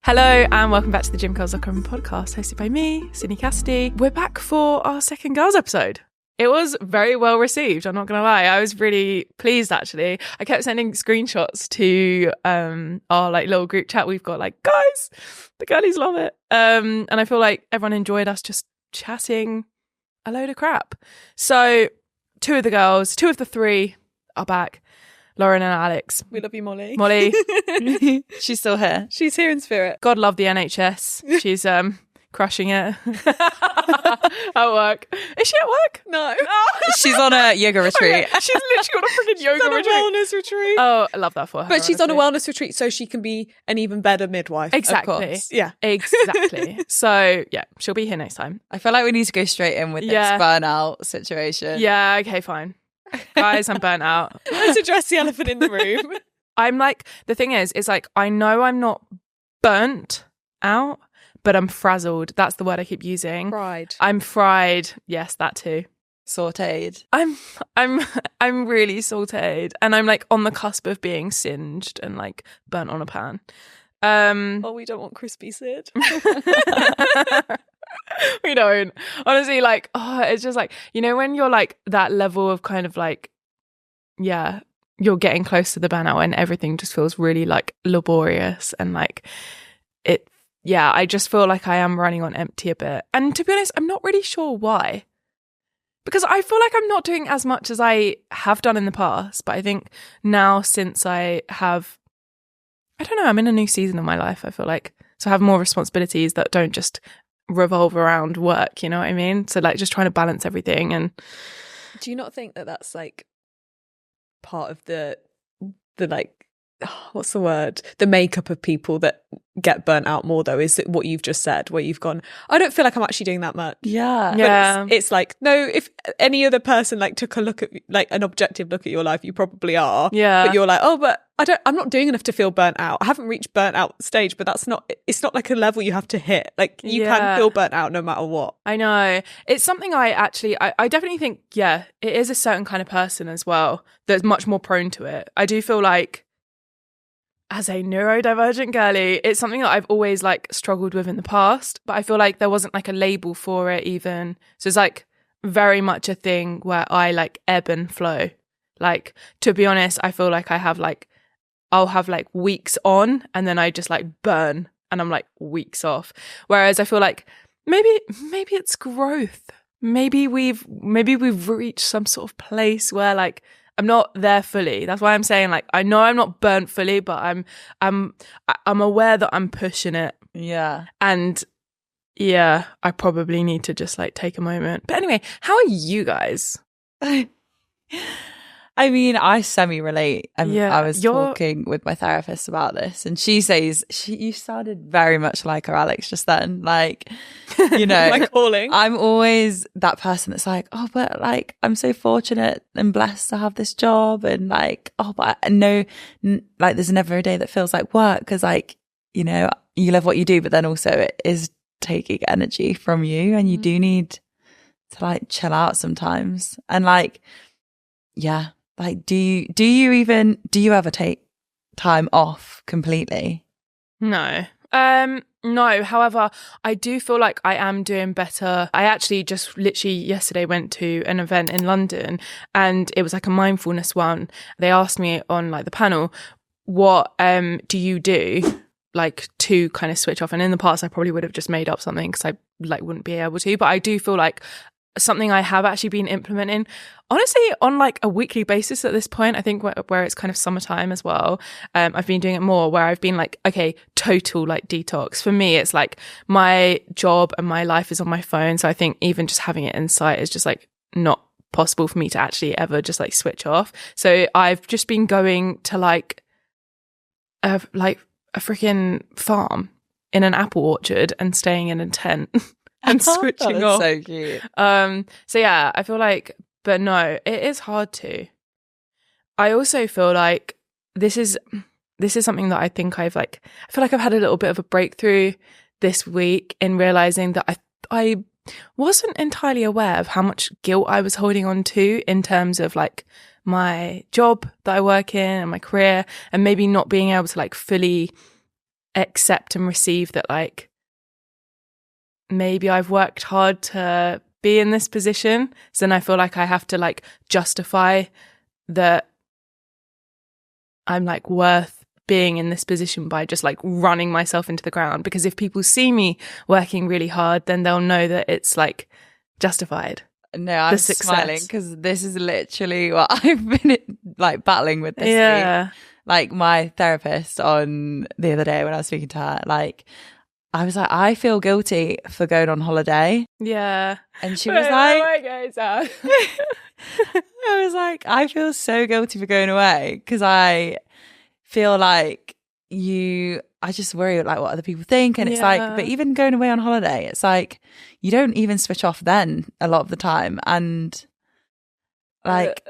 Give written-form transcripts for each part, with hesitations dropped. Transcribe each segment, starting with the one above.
Hello and welcome back to the Gym Girls Locker Room podcast, hosted by me, Sydney Cassidy. We're back for our second girls episode. It was very well received, I'm not going to lie. I was really pleased, actually. I kept sending screenshots to our like little group chat we've got, like, guys, the girlies love it. And I feel like everyone enjoyed us just chatting a load of crap. So two of the three are back. Lauren and Alex. We love you, Molly. Molly. She's still here. She's here in spirit. God love the NHS. She's crushing it at work. Is she at work? No. She's on a yoga retreat. Okay. She's literally got a freaking yoga retreat. Wellness retreat. Oh, I love that for her. But she's honestly. on a wellness retreat so she can be an even better midwife. Exactly. Of course. Yeah. Exactly. So, yeah, she'll be here next time. I feel like we need to go straight in with this burnout situation. Yeah, okay, fine. Guys, I'm burnt out. Let's address the elephant in the room. I'm like, the thing is, it's like, I know I'm not burnt out, but I'm frazzled. That's the word I keep using. Fried. I'm fried. Yes, that too. Sauteed. I'm really sauteed, and I'm like on the cusp of being singed and like burnt on a pan. Oh, we don't want crispy Sid. We don't. Honestly, like, oh, it's just like, you know, when you're like that level of kind of like, yeah, you're getting close to the burnout and everything just feels really like laborious and like it. Yeah, I just feel like I am running on empty a bit. And to be honest, I'm not really sure why. Because I feel like I'm not doing as much as I have done in the past. But I think now, since I have, I don't know, I'm in a new season of my life, I feel like. So I have more responsibilities that don't just revolve around work, you know what I mean? So like just trying to balance everything. And do you not think that that's like part of the like, what's the word? The makeup of people that get burnt out more, though, is what you've just said, where you've gone, I don't feel like I'm actually doing that much. Yeah. But it's like, no, if any other person like took a look at, like, an objective look at your life, you probably are. Yeah. But you're like, oh, but I'm not doing enough to feel burnt out. I haven't reached burnt out stage, but it's not like a level you have to hit. Like, you can feel burnt out no matter what. I know. It's something I definitely think, yeah, it is a certain kind of person as well that's much more prone to it. I do feel like, as a neurodivergent girly, it's something that I've always like struggled with in the past, but I feel like there wasn't like a label for it even. So it's like very much a thing where I like ebb and flow. Like, to be honest, I feel like I'll have like weeks on and then I just like burn and I'm like weeks off. Whereas I feel like maybe it's growth. Maybe we've reached some sort of place where like I'm not there fully. That's why I'm saying, like, I know I'm not burnt fully, but I'm aware that I'm pushing it. Yeah. And yeah, I probably need to just like take a moment. But anyway, how are you guys? I mean, I semi-relate. Yeah, I was talking with my therapist about this, and she says, you sounded very much like her, Alex, just then. Like, you know, My calling. I'm always that person that's like, oh, but like, I'm so fortunate and blessed to have this job. And like, oh, but I know, like, there's never a day that feels like work because, like, you know, you love what you do, but then also it is taking energy from you and you do need to like chill out sometimes. And like, yeah. Like, do you ever take time off completely? No. No. However, I do feel like I am doing better. I actually just literally yesterday went to an event in London and it was like a mindfulness one. They asked me on like the panel, what do you do like to kind of switch off? And in the past, I probably would have just made up something because I like wouldn't be able to. But I do feel like something I have actually been implementing, honestly, on like a weekly basis at this point. I think where it's kind of summertime as well. I've been doing it more where I've been like, okay, total like detox. For me, it's like my job and my life is on my phone. So I think even just having it in sight is just like not possible for me to actually ever just like switch off. So I've just been going to like a freaking farm in an apple orchard and staying in a tent. And switching off. So cute. So yeah, I feel like, but no, it is hard to. I also feel like this is something that I think I feel like I've had a little bit of a breakthrough this week in realizing that I wasn't entirely aware of how much guilt I was holding on to in terms of like my job that I work in and my career, and maybe not being able to like fully accept and receive that like maybe I've worked hard to be in this position. So then I feel like I have to like justify that I'm like worth being in this position by just like running myself into the ground, because if people see me working really hard, then they'll know that it's like justified. No, I'm smiling because this is literally what I've been like battling with this week. Like my therapist on the other day when I was speaking to her, like I was like, I feel guilty for going on holiday. Yeah. And she was I was like, I feel so guilty for going away because I feel like I just worry like what other people think. And it's like, but even going away on holiday, it's like you don't even switch off then a lot of the time. And like,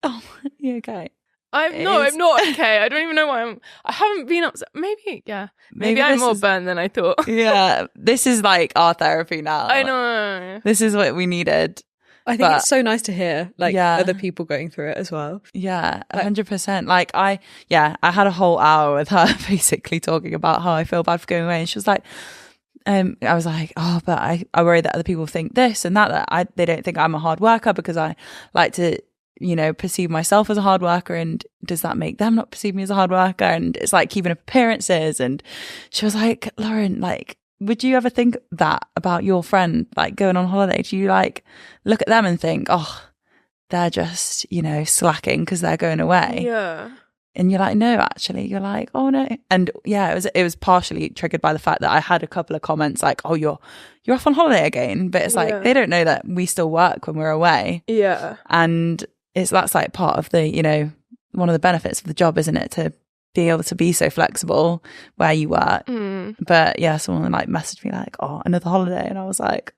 oh, you okay? I'm not okay. I don't even know why I haven't been upset. Maybe I'm more burnt than I thought. Yeah. This is like our therapy now. I know. This is what we needed. I think it's so nice to hear like other people going through it as well. Yeah, 100%. Like I had a whole hour with her basically talking about how I feel bad for going away. And she was like, I was like, oh, but I worry that other people think this and that they don't think I'm a hard worker because I like to, you know, perceive myself as a hard worker, and does that make them not perceive me as a hard worker? And it's like keeping up appearances. And she was like, Lauren, like, would you ever think that about your friend, like going on holiday? Do you like look at them and think, oh, they're just, you know, slacking because they're going away? Yeah. And you're like, no, actually, you're like, oh no. And yeah, it was partially triggered by the fact that I had a couple of comments like, oh, you're off on holiday again. But it's like, they don't know that we still work when we're away. Yeah. And that's like part of the, you know, one of the benefits of the job, isn't it? To be able to be so flexible where you work. But yeah, someone like messaged me like, oh, another holiday. And I was like,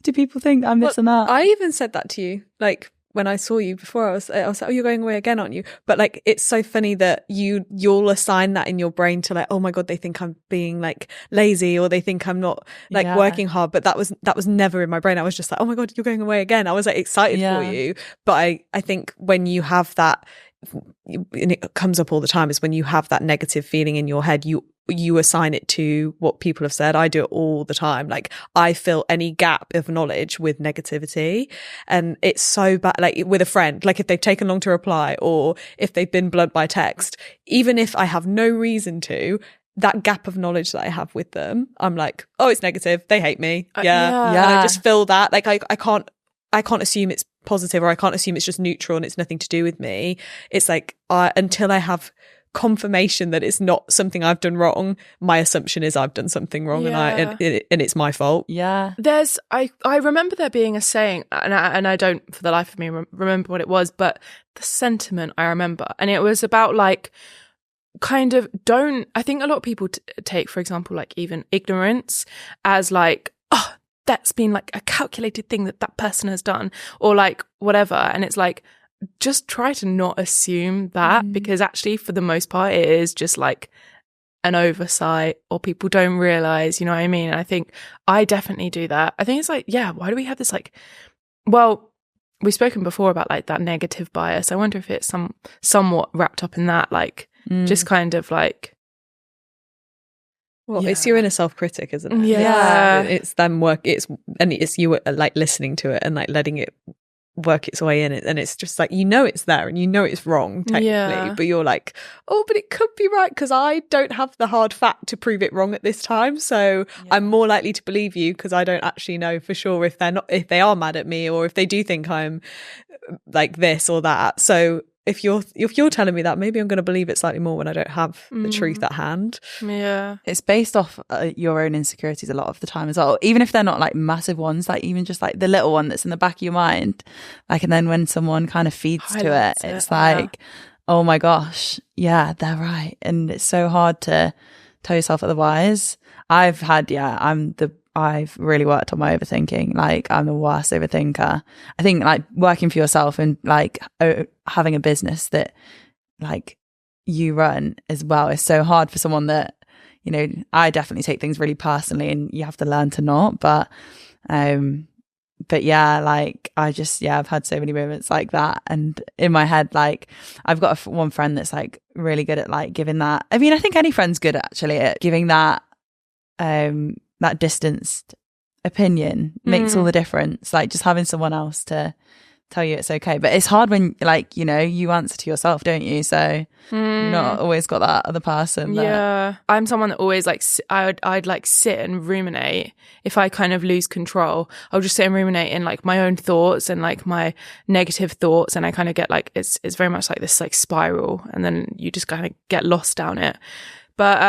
do people think I'm this and that? I even said that to you. Like when I saw you before, I was like, oh, you're going away again, aren't you? But like, it's so funny that you'll assign that in your brain to like, oh my God, they think I'm being like lazy, or they think I'm not like working hard. But that was never in my brain. I was just like, oh my God, you're going away again. I was like excited for you. But I think when you have that, and it comes up all the time, is when you have that negative feeling in your head, you assign it to what people have said. I do it all the time. Like I fill any gap of knowledge with negativity, and it's so bad. Like with a friend, like if they've taken long to reply, or if they've been blunt by text, even if I have no reason to, that gap of knowledge that I have with them, I'm like, oh, it's negative. They hate me. Yeah. And I just fill that. Like I can't assume it's positive, or I can't assume it's just neutral and it's nothing to do with me. It's like until I have confirmation that it's not something I've done wrong, my assumption is I've done something wrong, and it's my fault. Yeah. There's I remember there being a saying, and I don't for the life of me remember what it was, but the sentiment I remember, and it was about like kind of I think a lot of people take, for example, like even ignorance as like, oh, that's been like a calculated thing that person has done, or like whatever. And it's like, just try to not assume that, because actually for the most part it is just like an oversight, or people don't realize, you know what I mean? And I think I definitely do that. I think it's like, why do we have this like, well, we've spoken before about like that negative bias. I wonder if it's somewhat wrapped up in that, like just kind of like, well, it's your inner self-critic, isn't it? Yeah. It's them it's you like listening to it and like letting it work its way in it, and it's just like, you know, it's there and you know it's wrong technically, but you're like, oh, but it could be right because I don't have the hard fact to prove it wrong at this time, so I'm more likely to believe you because I don't actually know for sure if they are mad at me, or if they do think I'm like this or that. So if you're telling me that, maybe I'm going to believe it slightly more when I don't have the truth at hand. Yeah. It's based off your own insecurities a lot of the time as well, even if they're not like massive ones, like even just like the little one that's in the back of your mind, like, and then when someone kind of feeds to it, it's like, oh my gosh, yeah, they're right. And it's so hard to tell yourself otherwise. I've really worked on my overthinking. Like I'm the worst overthinker. I think like working for yourself and like having a business that like you run as well is so hard for someone that, you know, I definitely take things really personally, and you have to learn to not. But but yeah, like I've had so many moments like that, and in my head, like I've got one friend that's like really good at like giving that. I mean, I think any friend's good actually at giving that that distanced opinion makes all the difference. Like just having someone else to tell you it's okay, but it's hard when like, you know, you answer to yourself, don't you? So you're not always got that other person that... Yeah, I'm someone that always like I'd like sit and ruminate. If I kind of lose control, I'll just sit and ruminate in like my own thoughts and like my negative thoughts, and I kind of get like it's very much like this like spiral, and then you just kind of get lost down it. But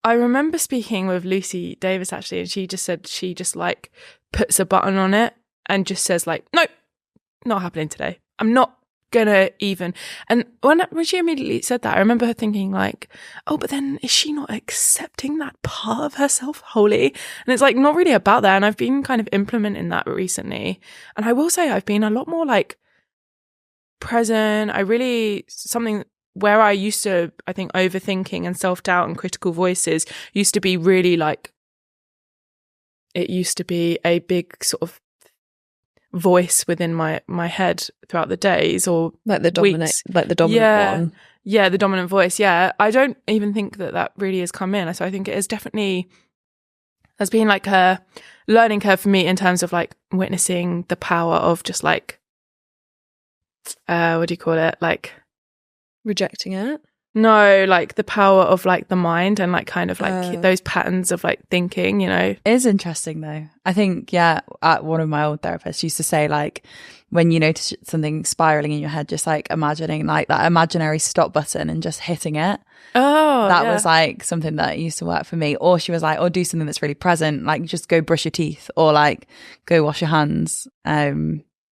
I remember speaking with Lucy Davis actually, and she just said she just like puts a button on it and just says like, nope, not happening today. I'm not gonna even. And when she immediately said that, I remember her thinking like, oh, but then is she not accepting that part of herself wholly? And it's like not really about that. And I've been kind of implementing that recently. And I will say I've been a lot more like present. Something where I used to, I think overthinking and self-doubt and critical voices used to be really like, it used to be a big sort of voice within my head throughout the days or like the dominant one. Yeah, the dominant voice. Yeah, I don't even think that really has come in. So I think it is definitely has been like a learning curve for me in terms of like witnessing the power of just like what do you call it, like rejecting it. No, like the power of like the mind and like kind of like those patterns of like thinking, you know. It is interesting though. I think, one of my old therapists used to say like when you notice something spiraling in your head, just like imagining like that imaginary stop button and just hitting it. Oh, that was like something that used to work for me. Or she was like, or do something that's really present, like just go brush your teeth or like go wash your hands.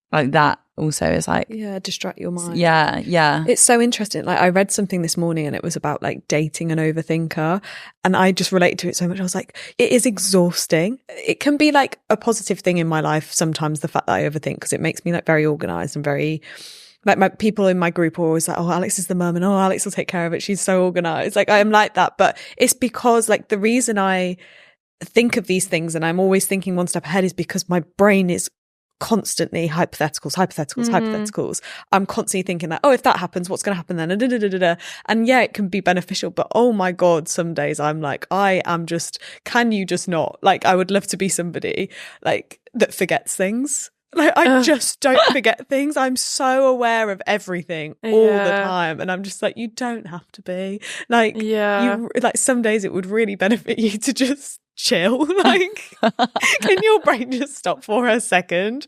Like that also is like, distract your mind. Yeah. It's so interesting. Like I read something this morning and it was about like dating an overthinker, and I just related to it so much. I was like, it is exhausting. It can be like a positive thing in my life sometimes, the fact that I overthink, because it makes me like very organized and very like, my people in my group are always like, oh, Alex is the mum and oh, Alex will take care of it, she's so organized. Like I am like that, but it's because like the reason I think of these things and I'm always thinking one step ahead is because my brain is constantly hypotheticals. I'm constantly thinking that, oh, if that happens, what's going to happen then? And yeah, it can be beneficial, but oh my God, some days I'm like, can you just not? Like, I would love to be somebody like that forgets things. Like, I just don't forget things. I'm so aware of everything all the time. And I'm just like, you don't have to be. Like, like some days it would really benefit you to just chill. Like, can your brain just stop for a second?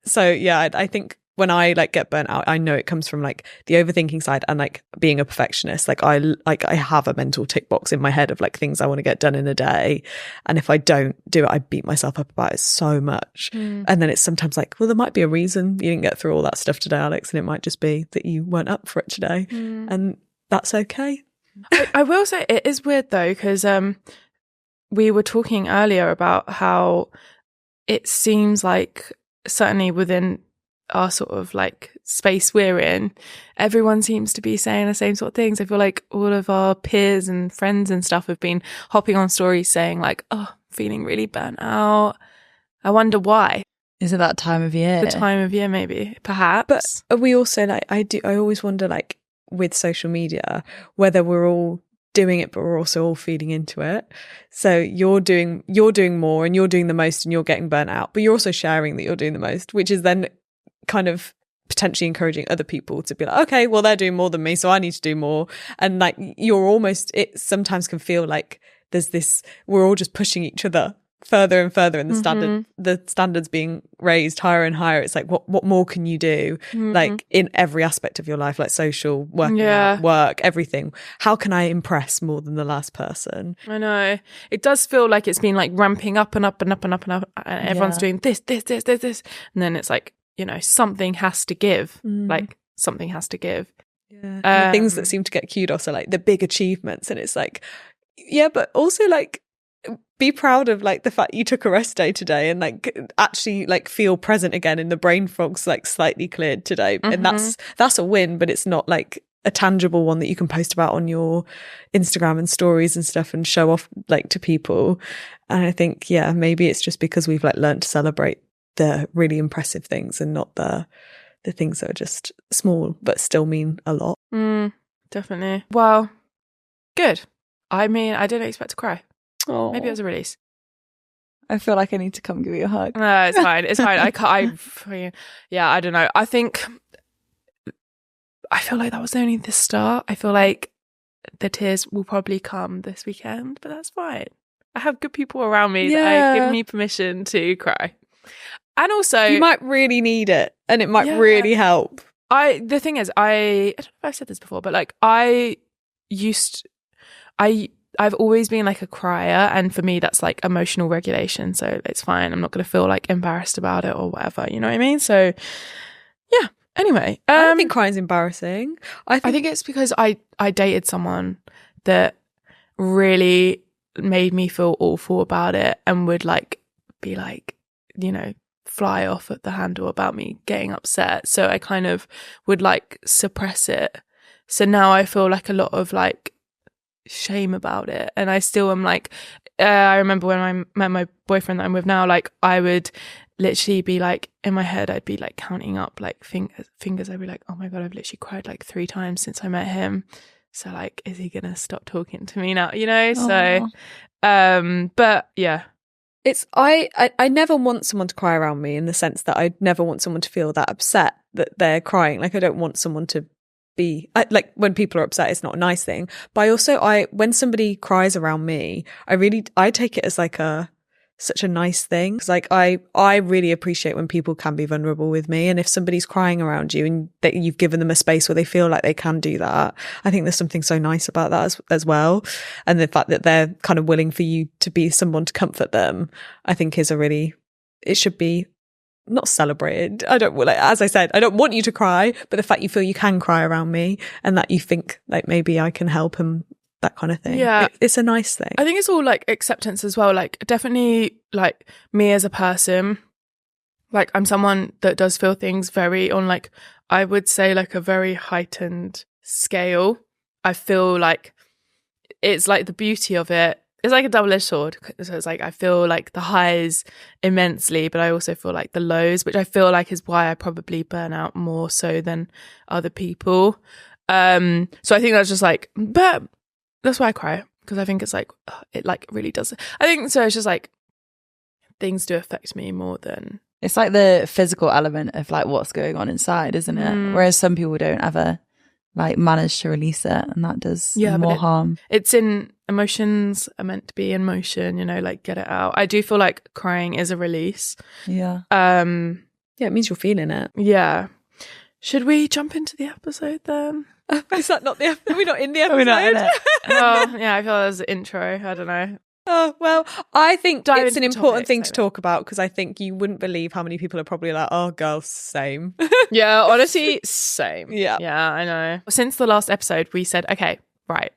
So yeah, I think when I like get burnt out, I know it comes from like the overthinking side and like being a perfectionist. Like I have a mental tick box in my head of like things I want to get done in a day, and if I don't do it, I beat myself up about it so much. And then it's sometimes like, well, there might be a reason you didn't get through all that stuff today, Alex, and it might just be that you weren't up for it today, and that's okay. I will say it is weird though, because we were talking earlier about how it seems like certainly within our sort of like space we're in, everyone seems to be saying the same sort of things. I feel like all of our peers and friends and stuff have been hopping on stories saying like, oh, feeling really burnt out. I wonder why. Is it that time of year? The time of year, maybe, perhaps. But we also like, I always wonder like with social media, whether we're all doing it, but we're also all feeding into it. So you're doing more and you're doing the most and you're getting burnt out, but you're also sharing that you're doing the most, which is then kind of potentially encouraging other people to be like, okay, well, they're doing more than me, so I need to do more. And like it sometimes can feel like there's this, we're all just pushing each other further and further, and the standards being raised higher and higher. It's like, what more can you do? Like in every aspect of your life, like social, working out, work, everything. How can I impress more than the last person? I know. It does feel like it's been like ramping up and up and up and up and up, and everyone's doing this. And then it's like, you know, something has to give. Like something has to give. Yeah. And the things that seem to get kudos are like the big achievements. And it's like, yeah, but also like, be proud of like the fact you took a rest day today and like actually like feel present again, and the brain fog's like slightly cleared today. And that's a win, but it's not like a tangible one that you can post about on your Instagram and stories and stuff and show off like to people. And I think, yeah, maybe it's just because we've like learned to celebrate the really impressive things and not the things that are just small but still mean a lot. Definitely. Well, good. I mean, I didn't expect to cry. Oh, Maybe it was a release. I feel like I need to come give you a hug. No, it's fine. It's fine. Yeah, I don't know. I feel like that was only the start. I feel like the tears will probably come this weekend, but that's fine. I have good people around me that give me permission to cry. And also, you might really need it, and it might really help. The thing is, I don't know if I've said this before, but like I've always been like a crier, and for me that's like emotional regulation, so it's fine. I'm not going to feel like embarrassed about it or whatever, you know what I mean? So yeah, anyway, I don't think crying's embarrassing. I think it's because I dated someone that really made me feel awful about it and would like be like, you know, fly off at the handle about me getting upset, so I kind of would like suppress it. So now I feel like a lot of like shame about it, and I still am like, I remember when I met my boyfriend that I'm with now, like I would literally be like, in my head I'd be like counting up like fingers. I'd be like, oh my god, I've literally cried like 3 times since I met him, so like, is he gonna stop talking to me now, you know? So but yeah, it's I never want someone to cry around me, in the sense that I never want someone to feel that upset that they're crying. Like I don't want someone to be like, when people are upset, it's not a nice thing. But I also, when somebody cries around me, I take it as like such a nice thing. It's like I really appreciate when people can be vulnerable with me, and if somebody's crying around you and that you've given them a space where they feel like they can do that, I think there's something so nice about that as well. And the fact that they're kind of willing for you to be someone to comfort them, I think is it should be not celebrated. As I said, I don't want you to cry, but the fact you feel you can cry around me and that you think like maybe I can help, and that kind of thing. Yeah. It's a nice thing. I think it's all like acceptance as well. Like definitely like me as a person, like I'm someone that does feel things very on like, I would say like a very heightened scale. I feel like it's like the beauty of it. It's like a double-edged sword. So it's like I feel like the highs immensely, but I also feel like the lows, which I feel like is why I probably burn out more so than other people. So I think that's just like, but that's why I cry, because I think it's like, it like really does. I think so. It's just like things do affect me more than. It's like the physical element of like what's going on inside, isn't it? Whereas some people don't ever like manage to release it, and that does more harm. It's in emotions are meant to be in motion, you know, like get it out. I do feel like crying is a release. Yeah. Yeah, it means you're feeling it. Yeah. Should we jump into the episode then? Is that not the? Are we not in the episode? We're not in it. Oh, yeah, I feel that was the intro. I don't know. Oh, well, I think Dive it's an into important topics, thing to talk about, because I think you wouldn't believe how many people are probably like, oh, girl, same. Yeah, honestly, same. Yeah. Yeah, I know. Since the last episode, we said, okay, right,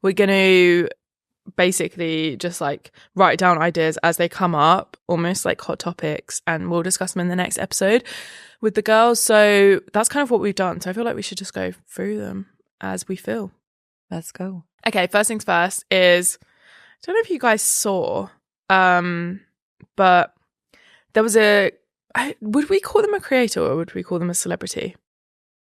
we're going to basically just like write down ideas as they come up, almost like hot topics, and we'll discuss them in the next episode with the girls. So that's kind of what we've done. So I feel like we should just go through them as we feel. Let's go. Okay, first things first is, I don't know if you guys saw, but there was would we call them a creator or would we call them a celebrity?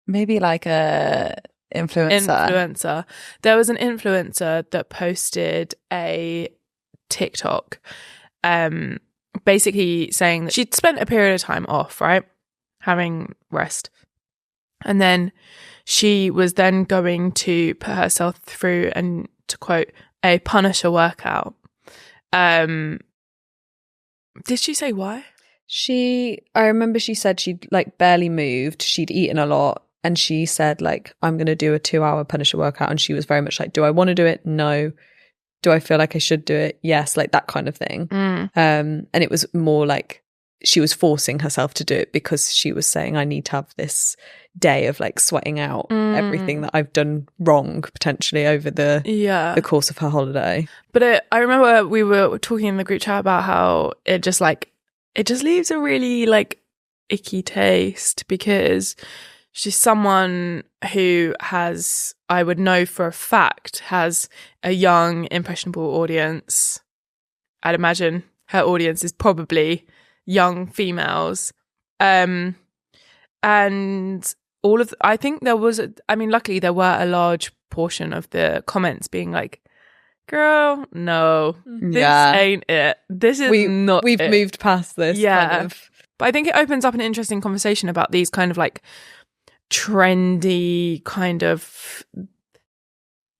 Maybe like a influencer. There was an influencer that posted a TikTok basically saying that she'd spent a period of time off, right? Having rest. And then she was then going to put herself through, and to quote, a Punisher workout. Did she say why? I remember she said she'd like barely moved. She'd eaten a lot. And she said like, I'm going to do a 2-hour Punisher workout. And she was very much like, do I want to do it? No. Do I feel like I should do it? Yes. Like that kind of thing. And it was more like she was forcing herself to do it, because she was saying, I need to have this day of like sweating out everything that I've done wrong potentially over the course of her holiday. But I remember we were talking in the group chat about how it just leaves a really like icky taste, because she's someone who has, I would know for a fact, has a young, impressionable audience. I'd imagine her audience is probably young females. And I think there was, luckily there were a large portion of the comments being like, girl, no, this ain't it. This is not We've it. moved past this. Yeah. Kind of. But I think it opens up an interesting conversation about these kind of like trendy kind of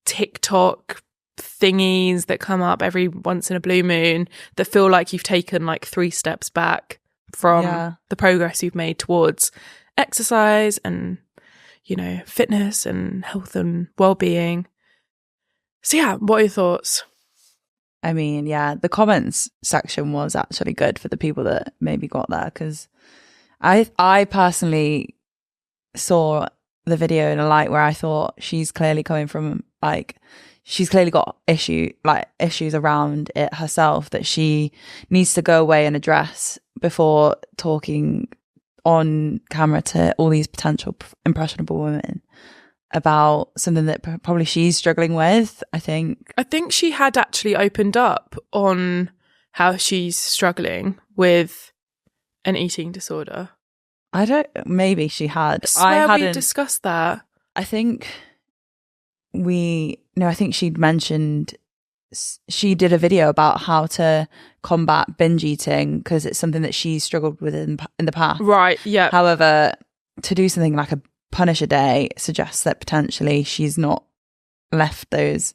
TikTok thingies that come up every once in a blue moon that feel like you've taken like 3 steps back from the progress you've made towards exercise and, you know, fitness and health and well-being. So yeah, what are your thoughts? I mean, yeah, the comments section was actually good for the people that maybe got there, because I personally saw the video in a light where I thought she's clearly coming from like, she's clearly got issues around it herself that she needs to go away and address before talking on camera to all these potential impressionable women about something that probably she's struggling with. I think she had actually opened up on how she's struggling with an eating disorder. Maybe she had. I hadn't. We discussed that. I think she'd mentioned she did a video about how to combat binge eating because it's something that she struggled with in the past. Right, yeah. However, to do something like a punish a day suggests that potentially she's not left those,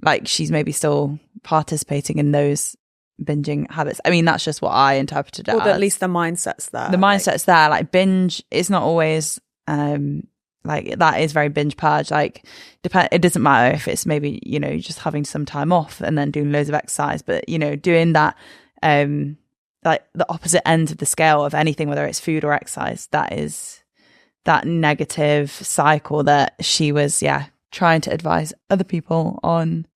like she's maybe still participating in those binging habits. I mean, that's just what I interpreted it as. At least the mindset's there. The mindset's there. Like binge, it's not always like that is very binge purge. Like it doesn't matter if it's maybe, you know, just having some time off and then doing loads of exercise, but you know, doing that like the opposite end of the scale of anything, whether it's food or exercise, that is that negative cycle that she was trying to advise other people on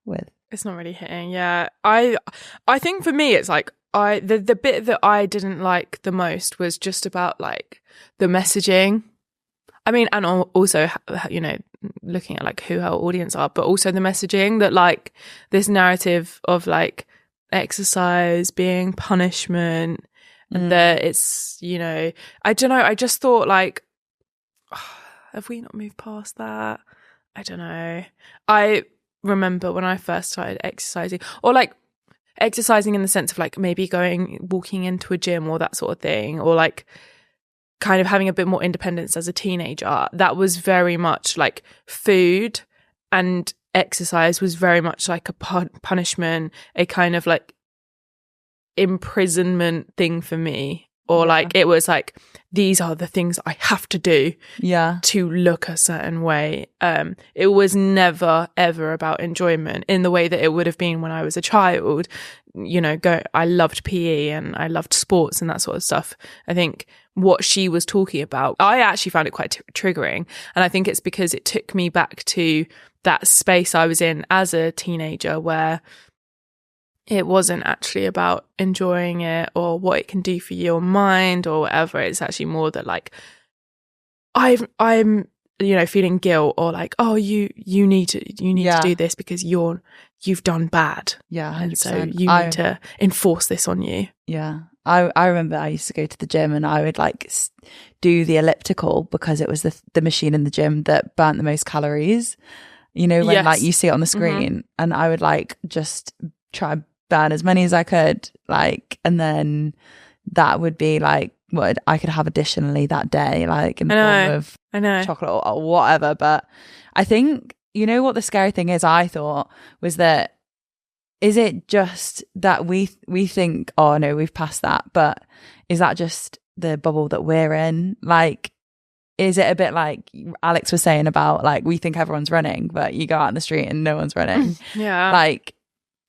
with. It's not really hitting. I think for me it's like the bit that I didn't like the most was just about like the messaging. I mean, and also, you know, looking at like who her audience are, but also the messaging that like this narrative of like exercise being punishment and that it's, you know, I don't know. I just thought like, have we not moved past that? I don't know. I remember when I first started exercising, or like exercising in the sense of like maybe walking into a gym or that sort of thing, or like kind of having a bit more independence as a teenager. That was very much like food, and exercise was very much like a punishment, a kind of like imprisonment thing for me, or like it was like these are the things I have to do to look a certain way. It was never ever about enjoyment in the way that it would have been when I was a child. You know, I loved PE and I loved sports and that sort of stuff. I think what she was talking about, I actually found it quite triggering, and I think it's because it took me back to that space I was in as a teenager where it wasn't actually about enjoying it or what it can do for your mind or whatever. It's actually more that like I'm you know, feeling guilt, or like, oh, you need to do this because you've done bad. Yeah, 100%. And so you need to enforce this on you. Yeah. I remember I used to go to the gym and I would like do the elliptical because it was the machine in the gym that burnt the most calories. You know, when like you see it on the screen, and I would like just try burn as many as I could, like, and then that would be like what I could have additionally that day, like in the form of chocolate or whatever. But I think, you know what the scary thing is, I thought, was that is it just that we think, oh no, we've passed that, but is that just the bubble that we're in? Like, is it a bit like Alex was saying about like we think everyone's running, but you go out in the street and no one's running? Like,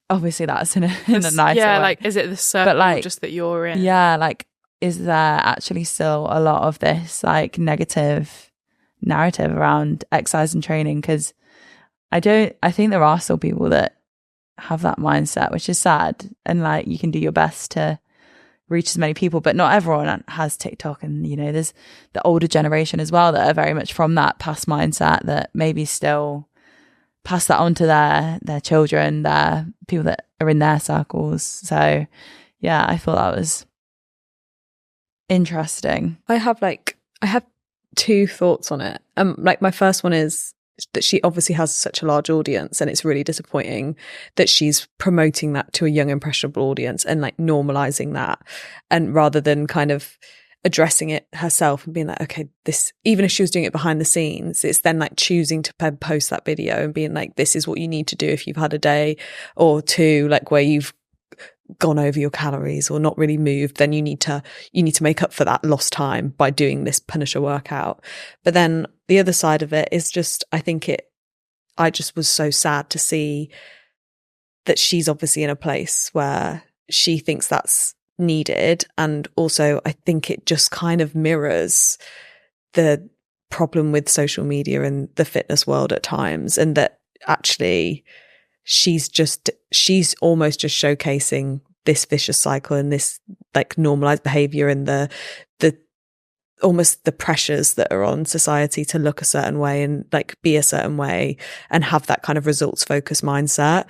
obviously that's in a nice way. Like, is it the circle, but like, just that you're in? Like, is there actually still a lot of this like negative narrative around exercise and training? Because I think there are still people that have that mindset, which is sad, and like you can do your best to reach as many people, but not everyone has TikTok. And, you know, there's the older generation as well that are very much from that past mindset that maybe still pass that on to their children, their people that are in their circles. So yeah, I thought that was interesting. I have two thoughts on it. Like my first one is that she obviously has such a large audience, and it's really disappointing that she's promoting that to a young, impressionable audience and like normalizing that, and rather than kind of addressing it herself and being like, okay, this, even if she was doing it behind the scenes, it's then like choosing to post that video and being like, this is what you need to do if you've had a day or two like where you've gone over your calories or not really moved, then you need to make up for that lost time by doing this Punisher workout. But then the other side of it is just, I just was so sad to see that she's obviously in a place where she thinks that's needed. And also I think it just kind of mirrors the problem with social media and the fitness world at times, and that actually she's almost just showcasing this vicious cycle and this like normalized behavior and the almost the pressures that are on society to look a certain way and like be a certain way and have that kind of results focused mindset.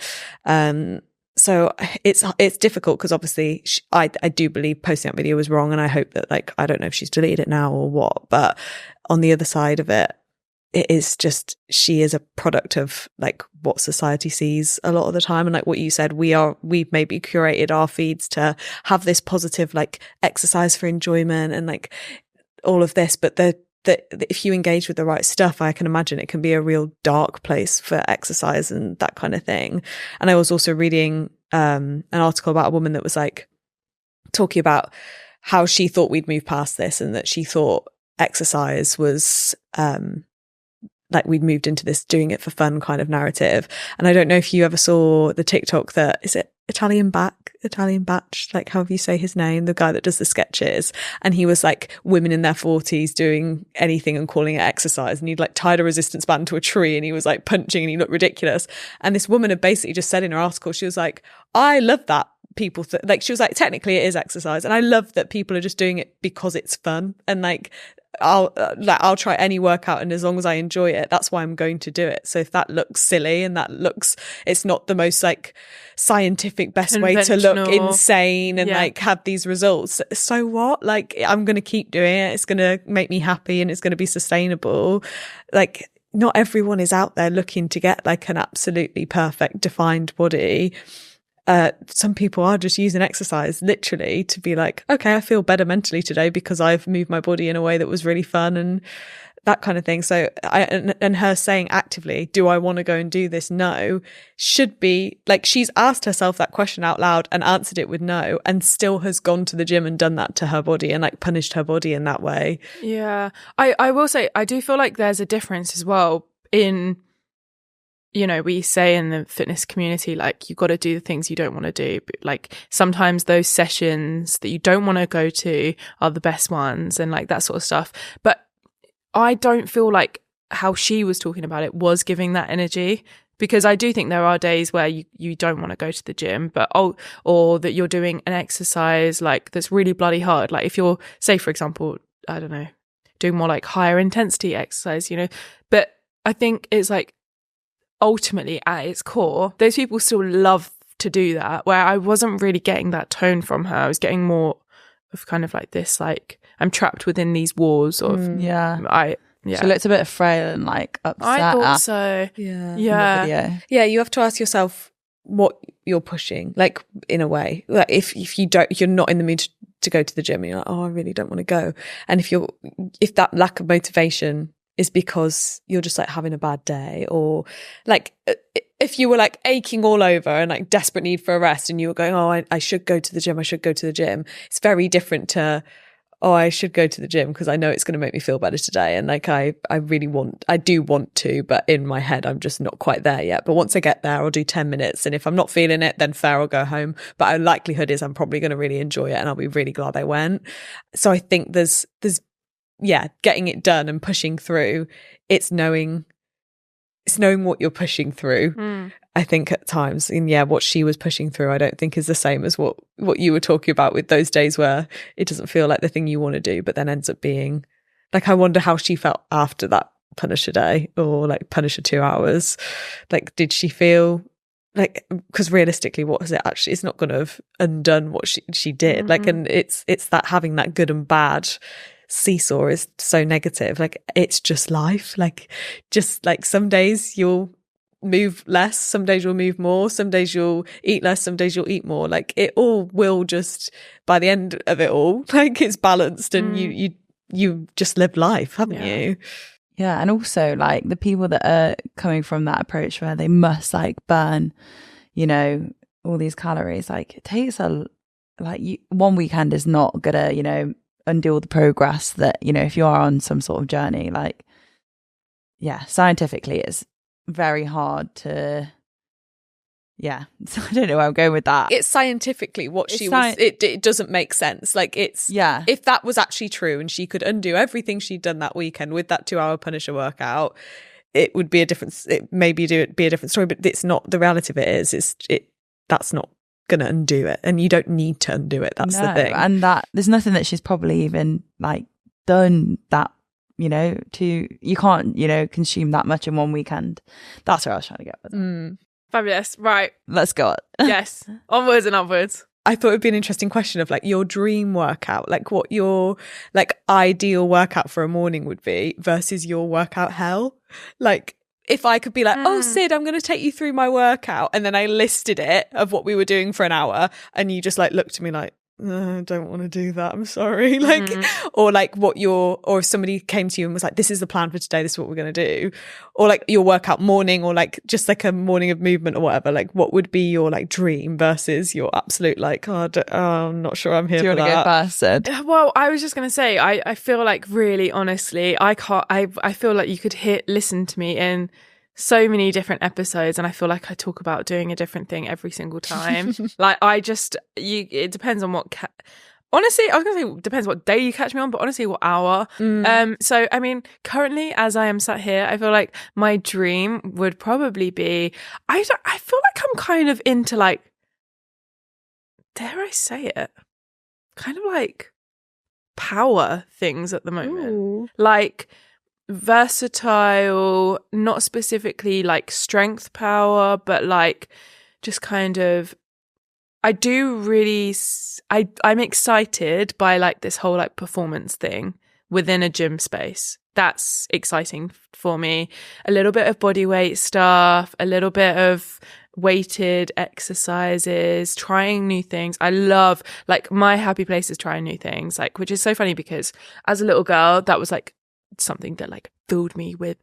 So it's difficult because obviously I do believe posting that video was wrong, and I hope that, like, I don't know if she's deleted it now or what, but on the other side of it, it is just, she is a product of like what society sees a lot of the time. And like what you said, we've maybe curated our feeds to have this positive like exercise for enjoyment and like all of this, but if you engage with the right stuff, I can imagine it can be a real dark place for exercise and that kind of thing. And I was also reading an article about a woman that was like talking about how she thought we'd move past this, and that she thought exercise was like we'd moved into this doing it for fun kind of narrative. And I don't know if you ever saw the TikTok that, is it Italian Batch, like however you say his name, the guy that does the sketches, and he was like women in their 40s doing anything and calling it exercise, and he'd like tied a resistance band to a tree and he was like punching and he looked ridiculous. And this woman had basically just said in her article, she was like, I love that people like, she was like, technically it is exercise, and I love that people are just doing it because it's fun, and like I'll try any workout, and as long as I enjoy it, that's why I'm going to do it. So if that looks silly and it's not the most like scientific best way to look insane and like have these results, so what? Like, I'm going to keep doing it. It's going to make me happy and it's going to be sustainable. Like, not everyone is out there looking to get like an absolutely perfect defined body. Some people are just using exercise literally to be like, okay, I feel better mentally today because I've moved my body in a way that was really fun and that kind of thing. So and her saying actively, do I want to go and do this? No, should be like, she's asked herself that question out loud and answered it with no, and still has gone to the gym and done that to her body and like punished her body in that way. Yeah. I will say, I do feel like there's a difference as well in, you know, we say in the fitness community, like, you've got to do the things you don't want to do. But like, sometimes those sessions that you don't want to go to are the best ones and like that sort of stuff. But I don't feel like how she was talking about it was giving that energy, because I do think there are days where you don't want to go to the gym, but or that you're doing an exercise like that's really bloody hard. Like if you're, say, for example, I don't know, doing more like higher intensity exercise, you know, but I think it's like, ultimately at its core, those people still love to do that, where I wasn't really getting that tone from her. I was getting more of kind of like this, like, I'm trapped within these walls of she looked a bit frail and like upset. I thought so. Yeah, you have to ask yourself what you're pushing, like, in a way, like if you're not in the mood to go to the gym, you're like, oh, I really don't want to go. And if that lack of motivation is because you're just like having a bad day, or like if you were like aching all over and like desperate need for a rest and you were going, oh, I should go to the gym, it's very different to, oh, I should go to the gym because I know it's going to make me feel better today, and like I do want to, but in my head I'm just not quite there yet. But once I get there, I'll do 10 minutes, and if I'm not feeling it, then fair, I'll go home. But a likelihood is I'm probably going to really enjoy it and I'll be really glad I went. So I think there's getting it done and pushing through. It's knowing what you're pushing through. I think at times, and what she was pushing through, I don't think is the same as what you were talking about with those days where it doesn't feel like the thing you want to do, but then ends up being like, I wonder how she felt after that Punisher day, or like Punisher 2 hours. Like, did she feel like, because realistically, what is it actually? It's not going to have undone what she did. Mm-hmm. Like, and it's that having that good and bad seesaw is so negative. Like, it's just life. Like, just like some days you'll move less, some days you'll move more, some days you'll eat less, some days you'll eat more. Like, it all will just, by the end of it all, like, it's balanced, and you just live life, haven't you? Yeah, and also like the people that are coming from that approach where they must like burn, all these calories, like it takes one weekend is not gonna, undo all the progress that, if you are on some sort of journey. Like, yeah, scientifically it's very hard to, so I don't know where I'm going with that. It's scientifically what she was, it doesn't make sense. Like, it's, if that was actually true and she could undo everything she'd done that weekend with that 2-hour Punisher workout, it would be a different, it maybe be a different story, but it's not, the reality of it is, that's not going to undo it, and you don't need to undo it. That's the thing. And that there's nothing that she's probably even like done that, you can't, consume that much in one weekend. That's where I was trying to get with it. Fabulous. Right. Let's go. Yes. Onwards and upwards. I thought it'd be an interesting question of like your dream workout, like what your like ideal workout for a morning would be versus your workout hell. Like, if I could be like, oh, Sid, I'm going to take you through my workout, and then I listed it of what we were doing for an hour, and you just like looked at me like, I don't want to do that, I'm sorry. Like, or like or if somebody came to you and was like, this is the plan for today, this is what we're going to do, or like your workout morning, or like just like a morning of movement or whatever, like what would be your like dream versus your absolute like, I'm not sure I'm here for that. Do you want to go first, Sid? Well, I was just going to say, I feel like really honestly, I feel like you could listen to me in so many different episodes, and I feel like I talk about doing a different thing every single time. Like, it depends on what honestly, I was gonna say depends what day you catch me on, but honestly what hour. So I mean, currently as I am sat here, I feel like my dream would probably be, I feel like I'm kind of into like, dare I say it, kind of like power things at the moment. Ooh. Like versatile, not specifically like strength power, but like just kind of, I'm excited by like this whole like performance thing within a gym space. That's exciting for me. A little bit of body weight stuff, a little bit of weighted exercises, trying new things. I love, like, my happy place is trying new things, like, which is so funny because as a little girl, that was like something that like filled me with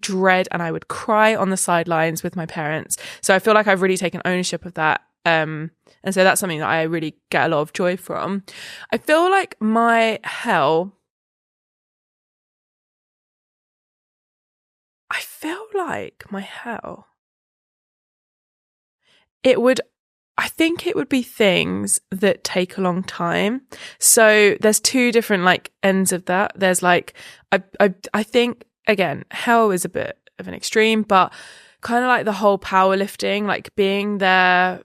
dread, and I would cry on the sidelines with my parents. So I feel like I've really taken ownership of that. And so that's something that I really get a lot of joy from. I feel like my hell, I think it would be things that take a long time. So there's two different like ends of that. There's like, I think, again, hell is a bit of an extreme, but kind of like the whole powerlifting, like being there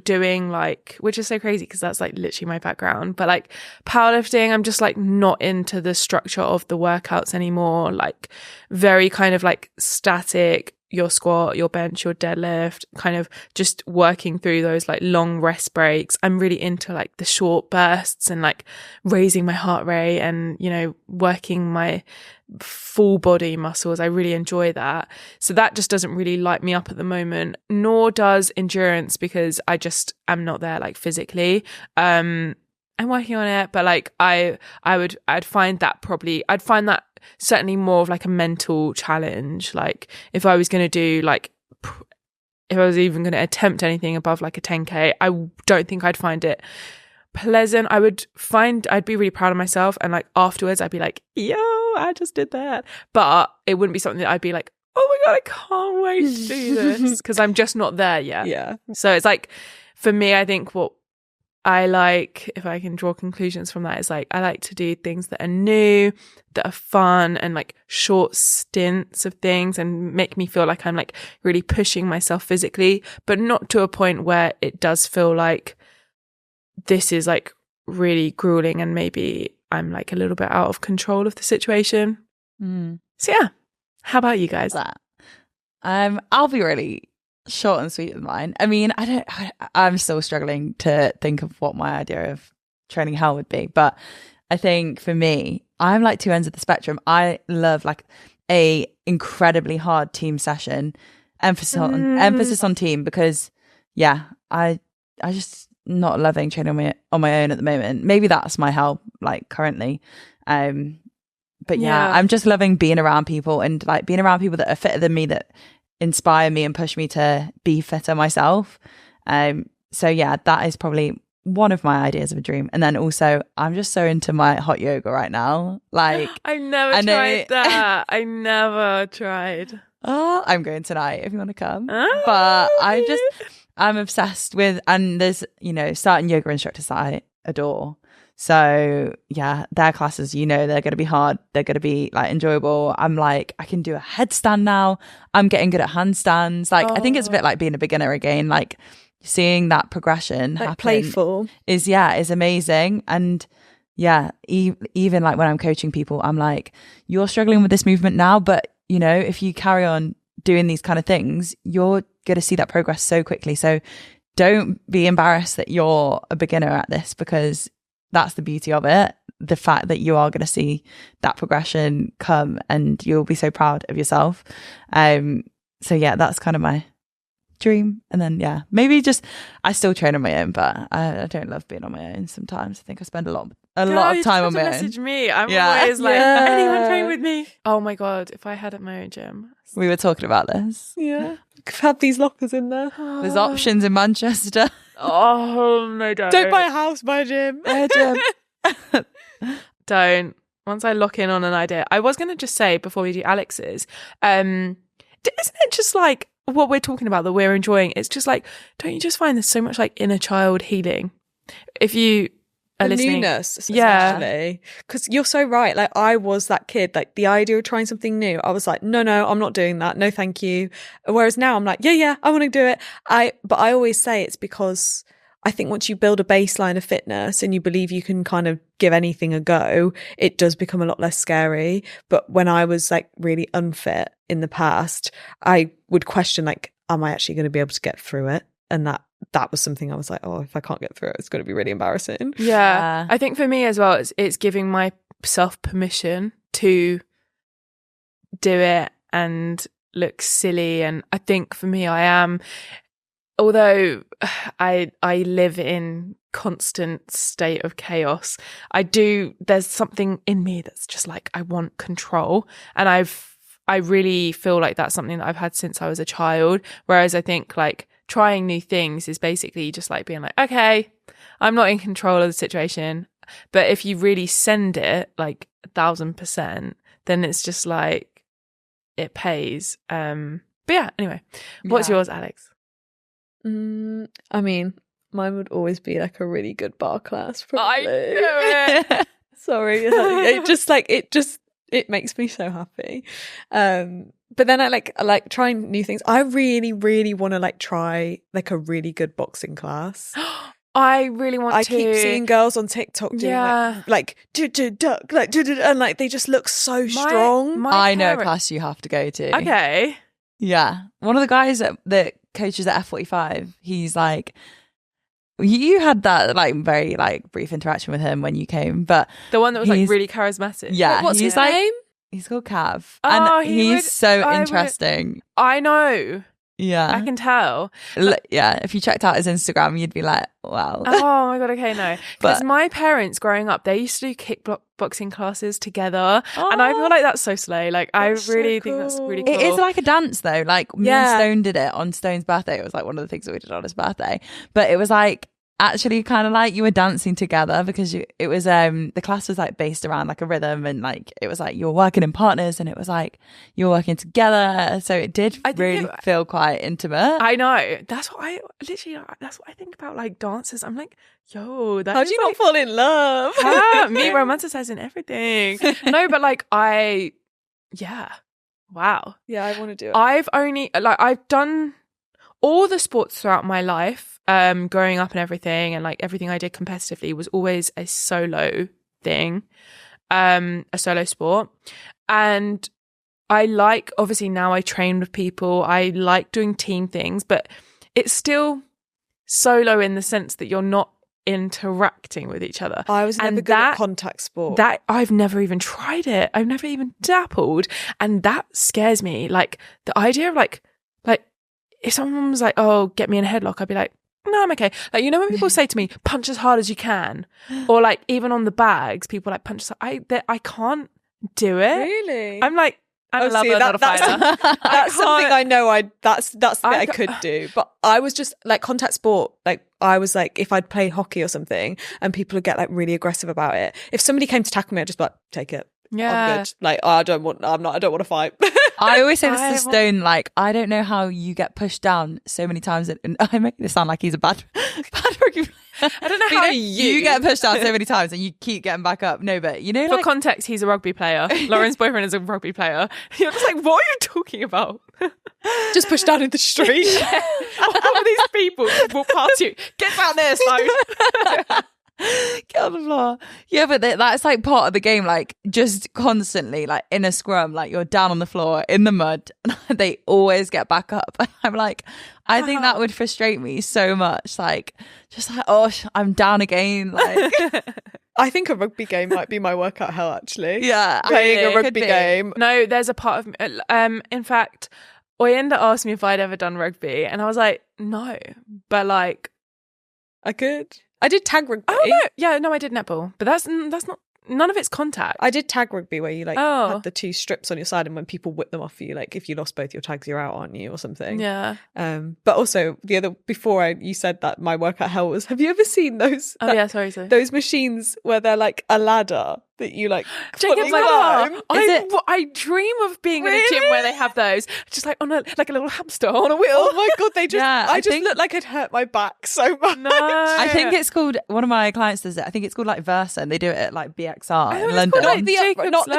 doing like, which is so crazy because that's like literally my background, but like powerlifting, I'm just like not into the structure of the workouts anymore. Like very kind of like static, your squat, your bench, your deadlift, kind of just working through those like long rest breaks. I'm really into like the short bursts and like raising my heart rate and, you know, working my full body muscles. I really enjoy that. So that just doesn't really light me up at the moment, nor does endurance, because I just am not there like physically. I'm working on it, but like I'd find that certainly more of like a mental challenge. Like if I was going to do like, if I was even going to attempt anything above like a 10K, I don't think I'd find it pleasant. I'd be really proud of myself, and like afterwards I'd be like, yo, I just did that. But it wouldn't be something that I'd be like, oh my God, I can't wait to do this, because I'm just not there yet. Yeah. So it's like, for me, I think what I like, if I can draw conclusions from that, it's like I like to do things that are new, that are fun, and like short stints of things, and make me feel like I'm like really pushing myself physically, but not to a point where it does feel like this is like really grueling and maybe I'm like a little bit out of control of the situation. So yeah, how about you guys? I'll be really short and sweet with mine. I mean, I'm still struggling to think of what my idea of training hell would be, but I think for me, I'm like two ends of the spectrum. I love like a incredibly hard team session, emphasis on team, because I just not loving training on my own at the moment. Maybe that's my hell like currently. But I'm just loving being around people, and like being around people that are fitter than me, that inspire me and push me to be fitter myself. So yeah, that is probably one of my ideas of a dream. And then also, I'm just so into my hot yoga right now. Like I never tried that. I never tried. Oh, I'm going tonight if you want to come. But I'm obsessed with, and there's, you know, certain yoga instructors that I adore. So yeah, their classes, you know, they're going to be hard. They're going to be like enjoyable. I'm like, I can do a headstand now. I'm getting good at handstands. Like, I think it's a bit like being a beginner again. Like seeing that progression like happen playful is amazing. And yeah, even like when I'm coaching people, I'm like, you're struggling with this movement now, but you know, if you carry on doing these kind of things, you're going to see that progress so quickly. So don't be embarrassed that you're a beginner at this, because that's the beauty of it. The fact that you are going to see that progression come, and you'll be so proud of yourself. So yeah, that's kind of my dream. And then yeah, maybe just, I still train on my own, but I don't love being on my own sometimes. I think I spend a lot of time on my own. Message me. I'm always like, anyone train with me? Oh my god, if I had at my own gym. We were talking about this. Yeah, have these lockers in there. There's options in Manchester. Oh no, don't buy a house, buy a gym. Don't. Once I lock in on an idea, I was going to just say before we do Alex's, isn't it just like what we're talking about that we're enjoying? It's just like, don't you just find there's so much like inner child healing if you are listening? Newness, especially, because you're so right. Like I was that kid, like the idea of trying something new, I was like, no, I'm not doing that. No, thank you. Whereas now I'm like, yeah, I want to do it. But I always say it's because I think once you build a baseline of fitness and you believe you can kind of give anything a go, it does become a lot less scary. But when I was like really unfit in the past, I would question like, am I actually going to be able to get through it? And that was something I was like, oh, if I can't get through it, it's going to be really embarrassing. Yeah. I think for me as well, it's giving myself permission to do it and look silly. And I think for me, I am, although I live in constant state of chaos, there's something in me that's just like, I want control. And I really feel like that's something that I've had since I was a child. Whereas I think like trying new things is basically just like being like, okay, I'm not in control of the situation. But if you really send it like 1,000%, then it's just like, it pays. But yeah, anyway, what's yours, Alex? I mean, mine would always be like a really good bar class. Probably. I know it. Sorry, it makes me so happy. But then I like trying new things. I really, really want to like try like a really good boxing class. I really want to. I keep seeing girls on TikTok doing like duck, like and like they just look so strong. I know a class you have to go to. Okay. Yeah. One of the guys that coaches at F45, he's like, you had that like very like brief interaction with him when you came, but the one that was like really charismatic. Yeah. What's his name? He's called Cav. Oh, and he's so interesting. I know. Yeah. I can tell. Yeah. If you checked out his Instagram, you'd be like, wow. Oh my God. Okay. No. Because my parents growing up, they used to do kickboxing classes together. And I feel like that's so slay. Like, I really think that's really cool. It is like a dance though. Like me and Stone did it on Stone's birthday. It was like one of the things that we did on his birthday. But it was like, actually kind of like you were dancing together because it was the class was like based around like a rhythm, and like it was like you were working in partners, and it was like you were working together, so it did really feel quite intimate. I know, that's what I think about like dancers. I'm like, yo, how do you not fall in love? Me romanticizing everything. No, but like wow. Yeah, I want to do it. I've done all the sports throughout my life, growing up and everything, and like everything I did competitively was always a solo thing, a solo sport. And I like, obviously now I train with people, I like doing team things, but it's still solo in the sense that you're not interacting with each other. I was never good at contact sport. That I've never even tried it. I've never even dabbled, and that scares me. Like the idea of like if someone was like, "Oh, get me in a headlock," I'd be like, "No, I'm okay." Like, you know, when people say to me, "Punch as hard as you can," or like even on the bags, people like punch. I can't do it. Really? I'm like, I'm a lover, not a fighter. That's something I know. That's the bit I could do, but I was just like contact sport. Like I was like, if I'd play hockey or something, and people would get like really aggressive about it. If somebody came to tackle me, I'd just be like, take it. Yeah. I'm good. Like I don't want to fight. I always say this to Stone, like, I don't know how you get pushed down so many times, and I make this sound like he's a bad rugby player. I don't know how you get pushed down so many times and you keep getting back up. No, but you know, for context, he's a rugby player. Lauren's boyfriend is a rugby player. You're just like, what are you talking about? Just pushed down in the street. All of these people walk past you. Get down there, Sloan. Get on the floor. Yeah, but that's like part of the game, like just constantly like in a scrum, like you're down on the floor in the mud and they always get back up. I'm like, I think that would frustrate me so much, like just like, oh, I'm down again. Like I think a rugby game might be my workout hell, actually. Yeah, playing a rugby game. No, there's a part of me, in fact, Oyenda asked me if I'd ever done rugby, and I was like, no, but like I could. I did tag rugby. Oh no, yeah, no, I did netball, but that's not. None of it's contact. I did tag rugby where you like had the two strips on your side, and when people whip them off you, like if you lost both your tags, you're out, aren't you, or something? Yeah. But also you said that my workout hell was. Have you ever seen those? Sorry. Those machines where they're like a ladder that you like. Jacob's ladder. I dream of being in a gym where they have those, just like on a little hamster on a wheel. Oh my god, they just. Yeah, I just looked like I'd hurt my back so much. No, I think it's called. One of my clients does it. I think it's called like Versa, and they do it at like BXR in London. Not the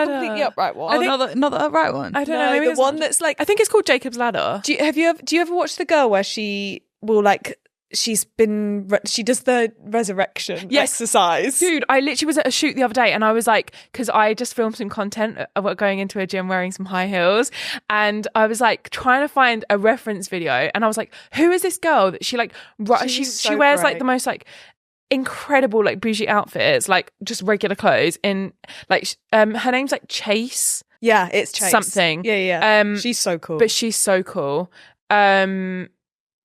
completely upright one. Not the upright one. I don't know. Maybe the one that's like. I think it's called Jacob's Ladder. Do you ever watch the girl where she will like? She does the resurrection exercise. Dude, I literally was at a shoot the other day and I was like, because I just filmed some content about going into a gym wearing some high heels, and I was like trying to find a reference video, and I was like, who is this girl that she like she wears like the most like incredible like bougie outfits, like just regular clothes in like her name's like Chase. Yeah, it's Chase. Something. Yeah. She's so cool. But she's so cool.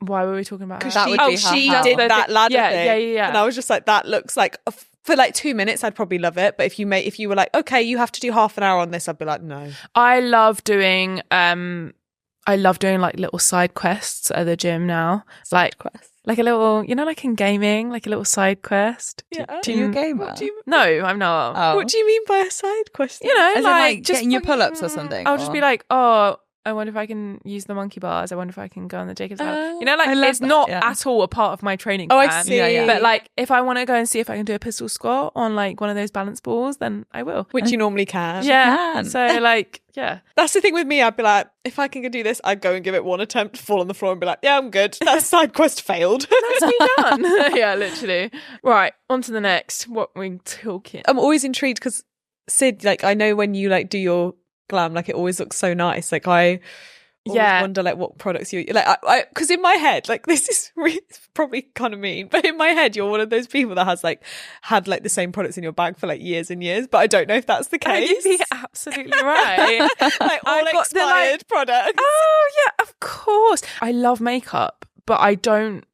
Why were we talking about her? She did that ladder thing. Yeah. And I was just like, that looks like for like 2 minutes, I'd probably love it. But if you were like, okay, you have to do half an hour on this, I'd be like, no. I love doing like little side quests at the gym now. Like a little, you know, like in gaming, like a little side quest. Yeah. Do you gamer? No, I'm not. Oh. What do you mean by a side quest? You know, like just getting your pull-ups or something. I'll just be like, oh, I wonder if I can use the monkey bars. I wonder if I can go on the Jacob's ladder. You know, like it's not at all a part of my training plan. I see. Yeah. But like, if I want to go and see if I can do a pistol squat on like one of those balance balls, then I will. Which you normally can. Yeah. So like, yeah. That's the thing with me. I'd be like, if I can go do this, I'd go and give it one attempt, fall on the floor and be like, yeah, I'm good. That side quest failed. That's me done. Yeah, literally. Right, on to the next. What are we talking? I'm always intrigued because Sid, like, I know when you like do your glam, like it always looks so nice. Like I always wonder like what products you like. I because in my head, like this is really, probably kind of mean, but in my head, you're one of those people that has like had like the same products in your bag for like years and years. But I don't know if that's the case. You're absolutely right. Like all expired products. Oh yeah, of course. I love makeup, but I don't.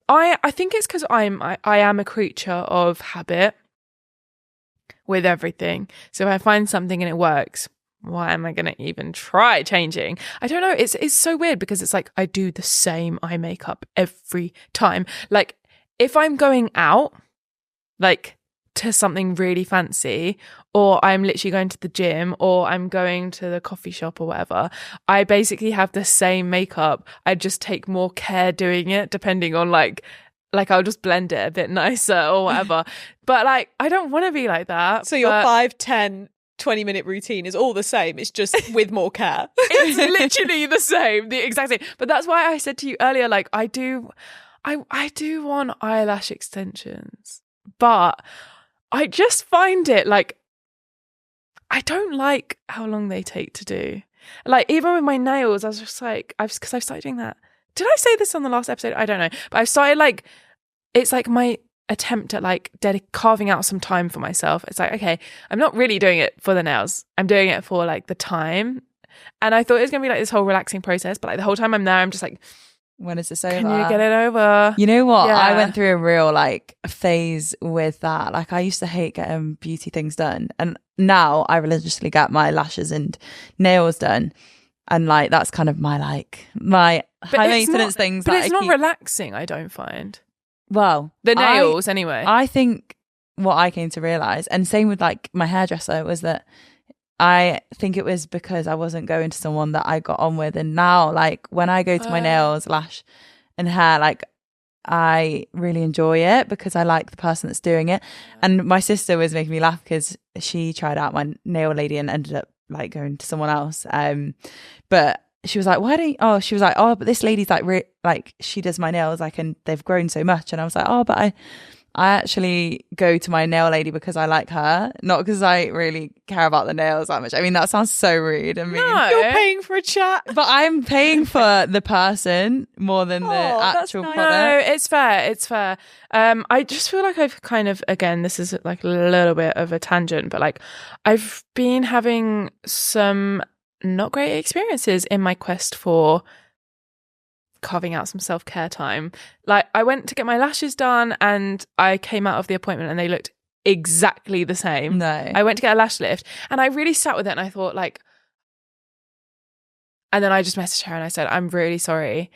I think it's because I am a creature of habit with everything. So if I find something and it works, why am I going to even try changing? I don't know. It's so weird because it's like I do the same eye makeup every time. Like if I'm going out, like to something really fancy, or I'm literally going to the gym, or I'm going to the coffee shop or whatever, I basically have the same makeup. I just take more care doing it, depending on like I'll just blend it a bit nicer or whatever. But like, I don't want to be like that. So your 5, 10, 20-minute routine is all the same. It's just with more care. It's literally the same, the exact same. But that's why I said to you earlier, like I do want eyelash extensions, but I just find it like, I don't like how long they take to do. Like even with my nails, I was just like, because I've started doing that. Did I say this on the last episode? I don't know. But I've started like, it's like my attempt at like carving out some time for myself. It's like, okay, I'm not really doing it for the nails. I'm doing it for like the time. And I thought it was going to be like this whole relaxing process. But like the whole time I'm there, I'm just like, when is this over? Can you get it over? You know what? Yeah. I went through a real like phase with that. Like I used to hate getting beauty things done. And now I religiously get my lashes and nails done. And like, that's kind of my high maintenance things. But that it's I not keep... relaxing, I don't find. Well, the nails anyway. I think what I came to realize, and same with like my hairdresser, was that I think it was because I wasn't going to someone that I got on with. And now like when I go to my nails, lash and hair, like I really enjoy it because I like the person that's doing it. And my sister was making me laugh because she tried out my nail lady and ended up like going to someone else. But she was like, why don't you? Oh, she was like, oh, but this lady's like, like she does my nails, like, and they've grown so much. And I was like, oh, but I actually go to my nail lady because I like her, not because I really care about the nails that much. I mean, that sounds so rude. I mean, No. You're paying for a chat. but I'm paying for the person more than the actual nice. product. No, it's fair. It's fair. I just feel like I've kind of, again, this is like a little bit of a tangent, but like I've been having some not great experiences in my quest for carving out some self-care time. Like I went to get my lashes done and I came out of the appointment and they looked exactly the same. No. I went to get a lash lift and I really sat with it and I thought like, and then I just messaged her and I said, I'm really sorry.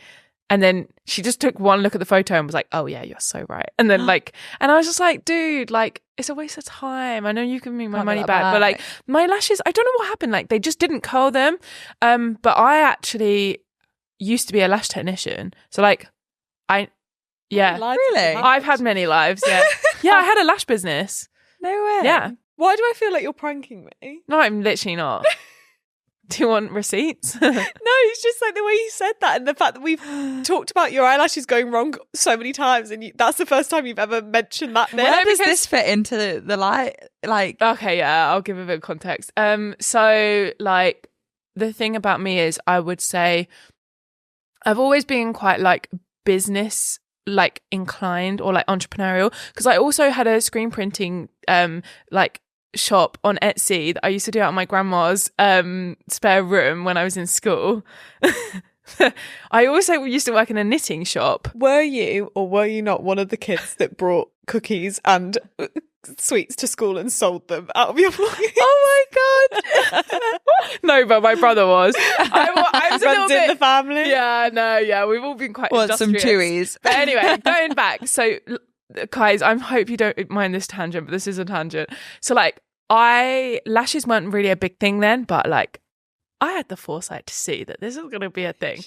And then she just took one look at the photo and was like, oh yeah, you're so right. And then like, and I was just like, dude, like it's a waste of time. I know you can make my money back, but like my lashes, I don't know what happened. Like they just didn't curl them. But I actually used to be a lash technician. So like Really? I've had many lives. Yeah. Yeah. I had a lash business. No way. Yeah. Why do I feel like you're pranking me? No, I'm literally not. Do you want receipts? No, it's just like the way you said that and the fact that we've talked about your eyelashes going wrong so many times and that's the first time you've ever mentioned that bit. Where does this fit into the light? Like, okay, yeah, I'll give a bit of context. So like the thing about me is I would say I've always been quite like business like inclined or like entrepreneurial because I also had a screen printing like shop on Etsy that I used to do out of my grandma's spare room when I was in school. I also used to work in a knitting shop. Were you or were you not one of the kids that brought cookies and sweets to school and sold them out of your pocket? Oh my god! No, but my brother was. I was a little Runs in bit. the family. Yeah, no, yeah, we've all been quite want some industrious. chewies? But anyway, going back, so guys, I hope you don't mind this tangent, but this is a tangent. So like, lashes weren't really a big thing then, but like, I had the foresight to see that this is going to be a thing.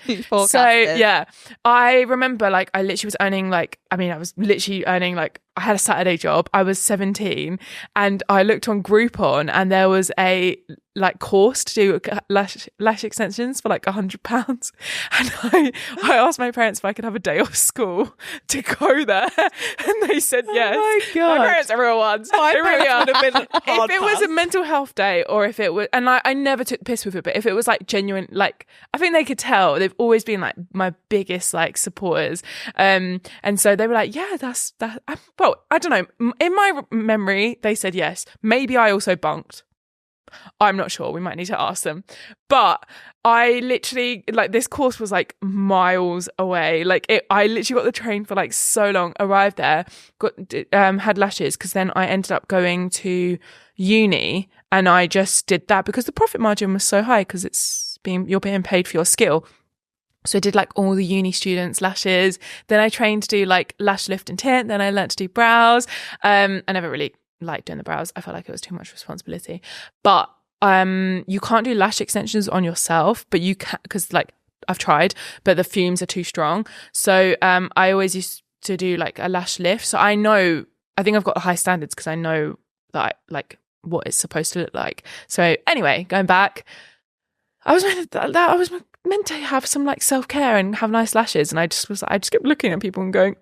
So yeah, I remember like I literally was earning like, I mean, I was literally earning like, I had a Saturday job. I was 17 and I looked on Groupon and there was a like course to do lash extensions for like £100. And I asked my parents if I could have a day off school to go there. And they said yes. Oh my God. My parents are real ones. My They really parents are. would have been hard If it was pass. a mental health day or if it was, and I never took the piss with it, but if it was like genuine, like I think they could tell they've always been like my biggest like supporters. And so they were like, yeah, that's that. Well, I don't know. In my memory, they said yes. Maybe I also bunked. I'm not sure. We might need to ask them. But I literally, like, this course was like miles away. Like, I literally got the train for like so long, arrived there, had lashes, because then I ended up going to uni and I just did that because the profit margin was so high because you're being paid for your skill. So I did like all the uni students' lashes. Then I trained to do like lash lift and tint. Then I learnt to do brows. I never really liked doing the brows. I felt like it was too much responsibility. But you can't do lash extensions on yourself, but you can, because like I've tried, but the fumes are too strong. So I always used to do like a lash lift. So I think I've got high standards because I know that like what it's supposed to look like. So anyway, going back, I was meant to have some like self-care and have nice lashes, and I just kept looking at people and going,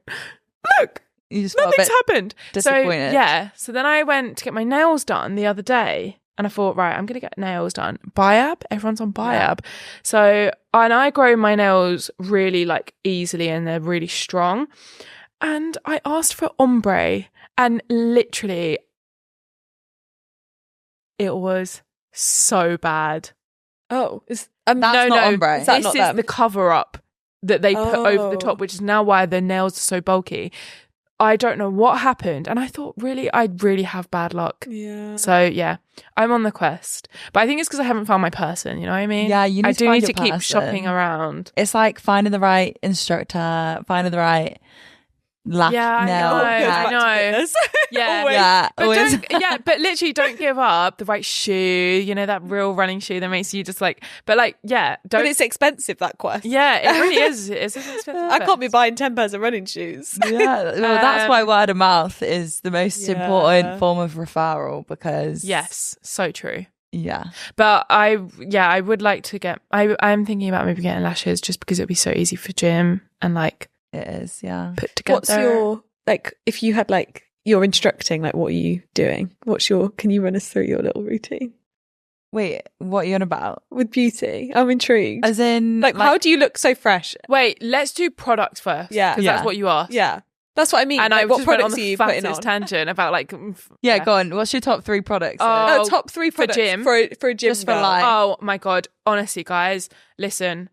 look, nothing's happened. Disappointed. So yeah, so then I went to get my nails done the other day, and I thought, right, I'm gonna get nails done. Biab, everyone's on Biab. Yeah. So, and I grow my nails really like easily, and they're really strong. And I asked for ombre, and literally, it was so bad. Oh, that's not ombre. Is that this is the cover up that they put over the top, which is now why the nails are so bulky. I don't know what happened, and I thought, I really have bad luck. Yeah. So yeah, I'm on the quest, but I think it's because I haven't found my person. You know what I mean? Yeah, you need I do need to person. keep shopping around. It's like finding the right instructor, finding the right lash nail. I know. Yeah, but literally don't give up. The right shoe, you know, that real running shoe that makes you just like, but like, yeah, don't. But it's expensive, that quest. Yeah, it really is. It's expensive. I can't be buying 10 pairs of running shoes. Yeah, well, that's why word of mouth is the most important form of referral, because yes, so true. Yeah, but I would like to get. I'm thinking about maybe getting lashes just because it'd be so easy for gym and like. It is, yeah. Put together. What's your, like, if you had like, you're instructing, like, what are you doing? Can you run us through your little routine? Wait, what are you on about? With beauty? I'm intrigued. As in, like how do you look so fresh? Wait, let's do product first. Yeah. Because that's what you asked. Yeah. That's what I mean. And like, I what just went products on are the you putting on? fattest tangent about like... Yeah, go on. What's your top 3 products? Oh, top 3 products for gym. For a gym just for girl. life. Oh my God. Honestly, guys, listen...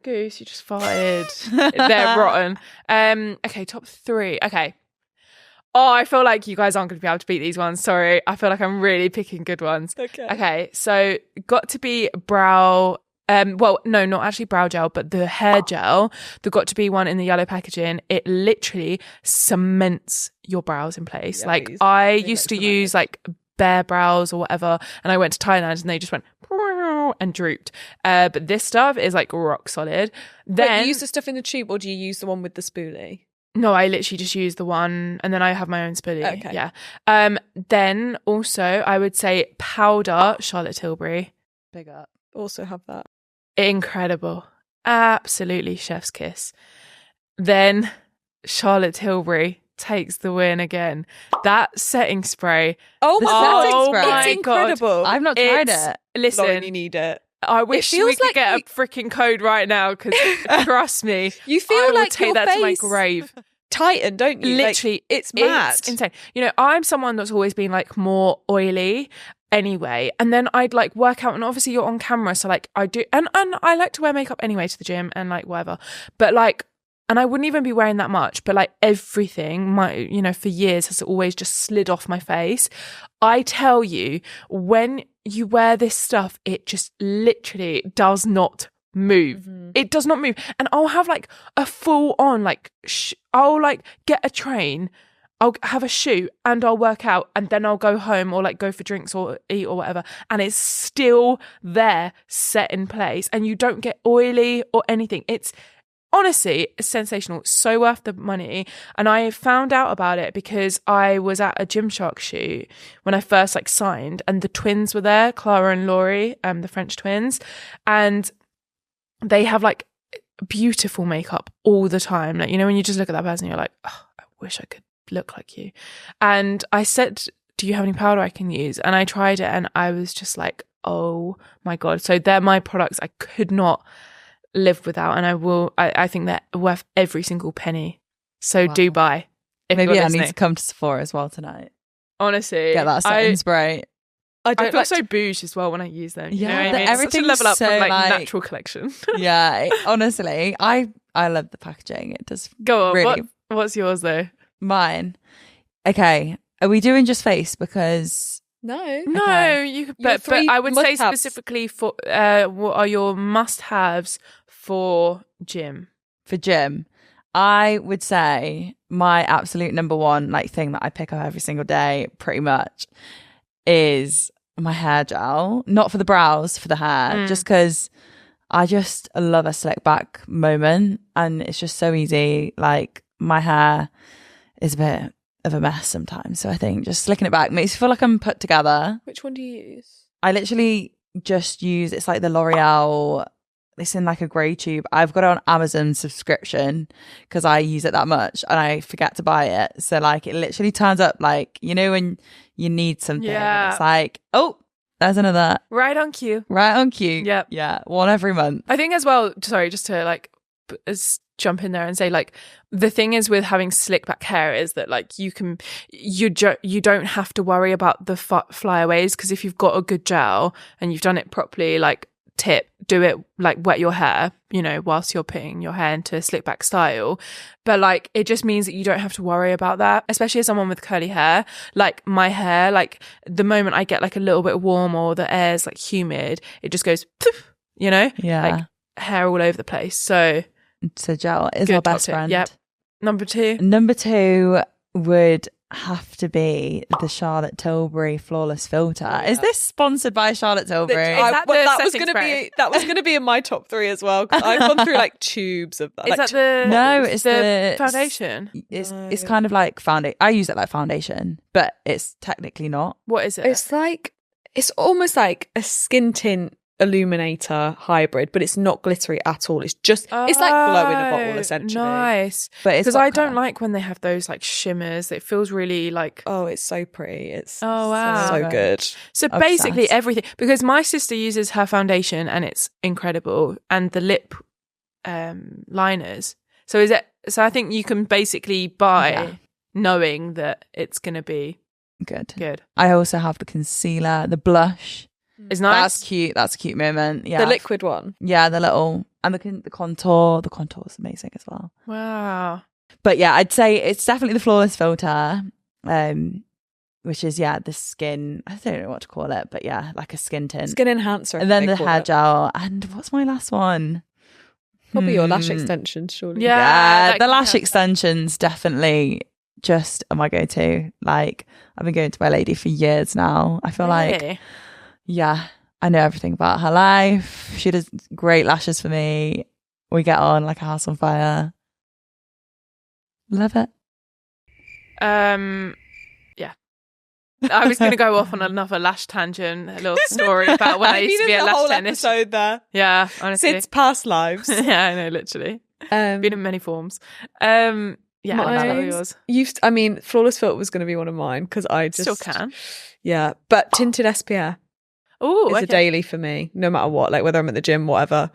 Goose, you just farted. They're rotten. Okay, top 3. Okay. Oh, I feel like you guys aren't going to be able to beat these ones. Sorry. I feel like I'm really picking good ones. Okay, so got to be brow... well, no, not actually brow gel, but the hair gel. There got to be one in the yellow packaging. It literally cements your brows in place. Yeah, like I used to use like bare brows or whatever, and I went to Thailand and they just went... and drooped, but this stuff is like rock solid. Then wait, you use the stuff in the tube, or do you use the one with the spoolie? No, I literally just use the one, and then I have my own spoolie. Okay. Yeah. Then also I would say powder Charlotte Tilbury. Big up. Also have that. Incredible, absolutely chef's kiss. Then Charlotte Tilbury takes the win again. That setting spray. Oh my God. It's incredible. I've not tried it. Listen, Lauren, you need it. I wish we could get a freaking code right now, because trust me, you feel I will like take that to my grave. Tighten, don't you? Literally, like, it's mad. It's insane. You know, I'm someone that's always been like more oily anyway, and then I'd like work out, and obviously you're on camera, so like I do, and I like to wear makeup anyway to the gym and like whatever, but like, and I wouldn't even be wearing that much, but like everything, for years has always just slid off my face. I tell you, when you wear this stuff, it just literally does not move. Mm-hmm. It does not move. And I'll have like a full on, like, I'll like get a train, I'll have a shoot and I'll work out, and then I'll go home or like go for drinks or eat or whatever, and it's still there, set in place, and you don't get oily or anything. It's honestly sensational, so worth the money. And I found out about it because I was at a Gymshark shoot when I first like signed, and the twins were there, Clara and Laurie, the French twins, and they have like beautiful makeup all the time. Like, you know, when you just look at that person, you're like, oh, I wish I could look like you. And I said, do you have any powder I can use? And I tried it, and I was just like, oh my God. So they're my products I could not live without, and I think they're worth every single penny. So do buy. Maybe I need to come to Sephora as well tonight. Honestly, get that setting spray. I feel so bouge as well when I use them. Yeah, you know what I mean? everything's level up so from like like, natural collection. Yeah, honestly, I love the packaging. It does. Go on. Really. What's yours though? Mine. Okay, are we doing just face? Because no, you. But I would say specifically for what are your must-haves for gym? For gym, I would say my absolute number one like thing that I pick up every single day pretty much is my hair gel. Not for the brows, for the hair, just because I just love a slick back moment, and it's just so easy. Like, my hair is a bit of a mess sometimes, so I think just slicking it back makes me feel like I'm put together. Which one do you use? I literally just use, it's like the L'Oreal, it's in like a grey tube. I've got it on Amazon subscription because I use it that much and I forget to buy it. So like, it literally turns up like, you know, when you need something, and it's like, oh, there's another. Right on cue. Right on cue. Yep. Yeah. One every month. I think as well, sorry, just to like jump in there and say, like, the thing is with having slick back hair is that like you don't have to worry about the flyaways, because if you've got a good gel and you've done it properly, like, do it like wet your hair, you know, whilst you're putting your hair into a slick back style. But like, it just means that you don't have to worry about that, especially as someone with curly hair. Like, my hair, like, the moment I get like a little bit warm or the air's like humid, it just goes poof, you know, like hair all over the place. So gel is our best friend. Yep. Number two would have to be the Charlotte Tilbury Flawless Filter. Is this sponsored by Charlotte Tilbury? That was going to be in my top 3 as well. I've gone through like tubes of that. Is like, that it's the foundation? It's kind of like foundation. I use it like foundation, but it's technically not. What is it? It's almost like a skin tint illuminator hybrid, but it's not glittery at all. It's just it's like glow in a bottle, essentially. Nice. But because I don't like when they have those like shimmers. It feels really like, oh, it's so pretty. It's wow, so good. So basically everything, because my sister uses her foundation and it's incredible, and the lip liners. So I think you can basically buy knowing that it's going to be good. I also have the concealer, the blush. It's nice. That's cute. That's a cute moment. Yeah, the liquid one. Yeah, the little, and the contour. The contour is amazing as well. Wow. But yeah, I'd say it's definitely the Flawless Filter, which is the skin. I don't know what to call it, but yeah, like a skin tint, skin enhancer, and then the hair gel. And what's my last one? Probably your lash extensions, surely. Yeah, the lash extensions definitely just are my go-to. Like, I've been going to my lady for years now. I feel like. Yeah, I know everything about her life. She does great lashes for me. We get on like a house on fire. Love it. Yeah. I was going to go off on another lash tangent, a little story about when I used to be a lash technician. Episode there. Yeah, honestly. Since past lives. Yeah, I know, literally. Been in many forms. Yeah, yours. Flawless Filter was going to be one of mine because I just still can. Yeah, but tinted SPF. Oh, it's a daily for me, no matter what, like whether I'm at the gym, whatever.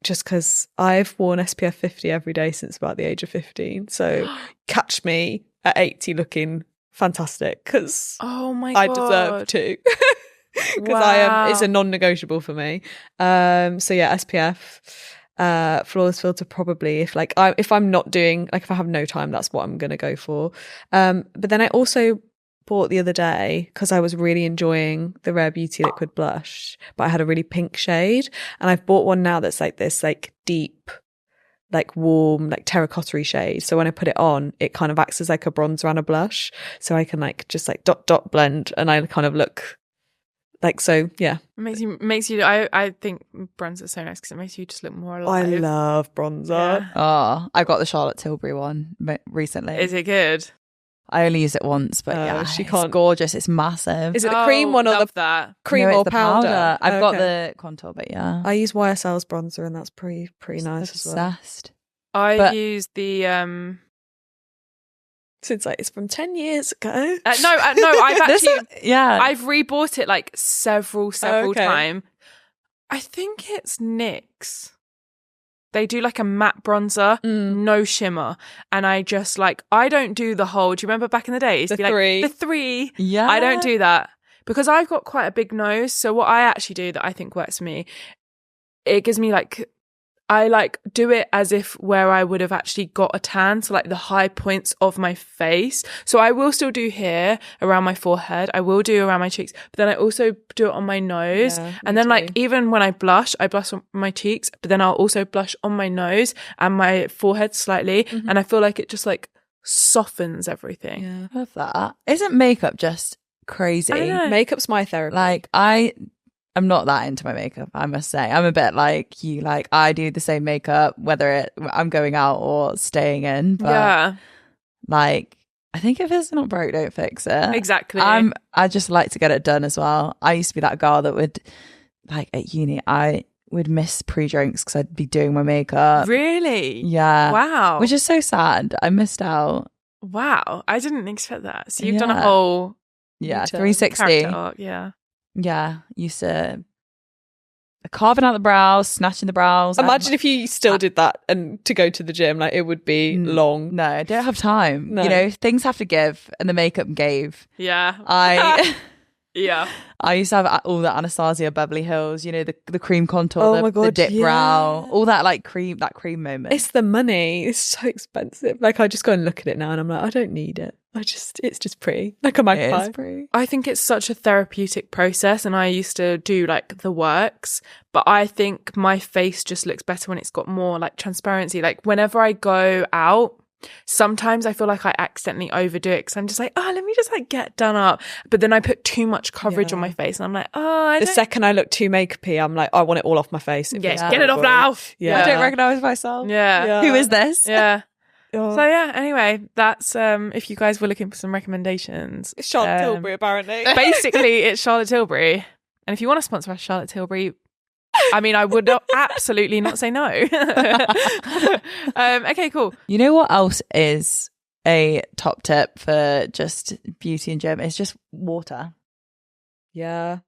Just because I've worn SPF 50 every day since about the age of 15. So catch me at 80 looking fantastic, because I deserve to. Because it's a non-negotiable for me. So yeah, SPF, Flawless Filter probably. If I'm not doing, like, if I have no time, that's what I'm going to go for. But then I also bought the other day, because I was really enjoying the Rare Beauty liquid blush, but I had a really pink shade, and I've bought one now that's like this like deep, like warm, like terracotta-y shade. So when I put it on, it kind of acts as like a bronzer and a blush, so I can like just like dot blend, and I kind of look like, so yeah. It makes you I think bronzer is so nice because it makes you just look more alive. I love bronzer. Yeah. Oh, I got the Charlotte Tilbury one recently. Is it good? I only used it once, but it's gorgeous. It's massive. Is it the cream one or the cream or powder? I've got the contour, but yeah. I use YSL's bronzer, and that's pretty nice as well. I use the since like it's from 10 years ago. No, I've actually I've rebought it like several times. I think it's NYX. They do like a matte bronzer, no shimmer. And I just like, I don't do the whole, do you remember back in the day? The three. Like, the three. Yeah. I don't do that because I've got quite a big nose. So what I actually do that I think works for me, it gives me like I like do it as if where I would have actually got a tan, so like the high points of my face. So I will still do here around my forehead, I will do around my cheeks, but then I also do it on my nose. And then like even when I blush on my cheeks, but then I'll also blush on my nose and my forehead slightly, and I feel like it just like softens everything. Yeah, I love that. Isn't makeup just crazy? I know. Makeup's my therapy. Like I'm not that into my makeup, I must say. I'm a bit like you. Like I do the same makeup whether I'm going out or staying in. But Yeah, like I think if it's not broke, don't fix it. exactly. I just like to get it done as well. I used to be that girl that would, like at uni, I would miss pre-drinks because I'd be doing my makeup. Really? Yeah. Wow. Which is so sad. I missed out. Wow. I didn't expect that. So you've Yeah. done a whole 360. character arc. Yeah. Yeah. Used to carving out the brows, snatching the brows. Imagine if you still did that and to go to the gym, like it would be long. No, I don't have time. No. You know, things have to give, and the makeup gave. Yeah. Yeah. I used to have all the Anastasia Beverly Hills, you know, the cream contour, Oh the, my God, the dip yeah. brow, all that like cream moment. It's the money. It's so expensive. Like I just go and look at it now and I'm like, I don't need it. It's just pretty. Like a magpie. It is pretty. I think it's such a therapeutic process, and I used to do like the works, but I think my face just looks better when it's got more like transparency. Like whenever I go out, sometimes I feel like I accidentally overdo it because I'm just like, oh, let me just like get done up. But then I put too much coverage on my face and I'm like, oh, the second I look too makeup-y, I'm like, I want it all off my face. get it off now. Yeah. I don't recognise myself. Yeah. Who is this? Yeah. Oh. So yeah, anyway, that's if you guys were looking for some recommendations. It's Charlotte Tilbury, apparently. Basically, it's Charlotte Tilbury. And if you want to sponsor us, Charlotte Tilbury, I mean, I would absolutely not say no. Okay, cool. You know what else is a top tip for just beauty and gym? It's just water. Yeah.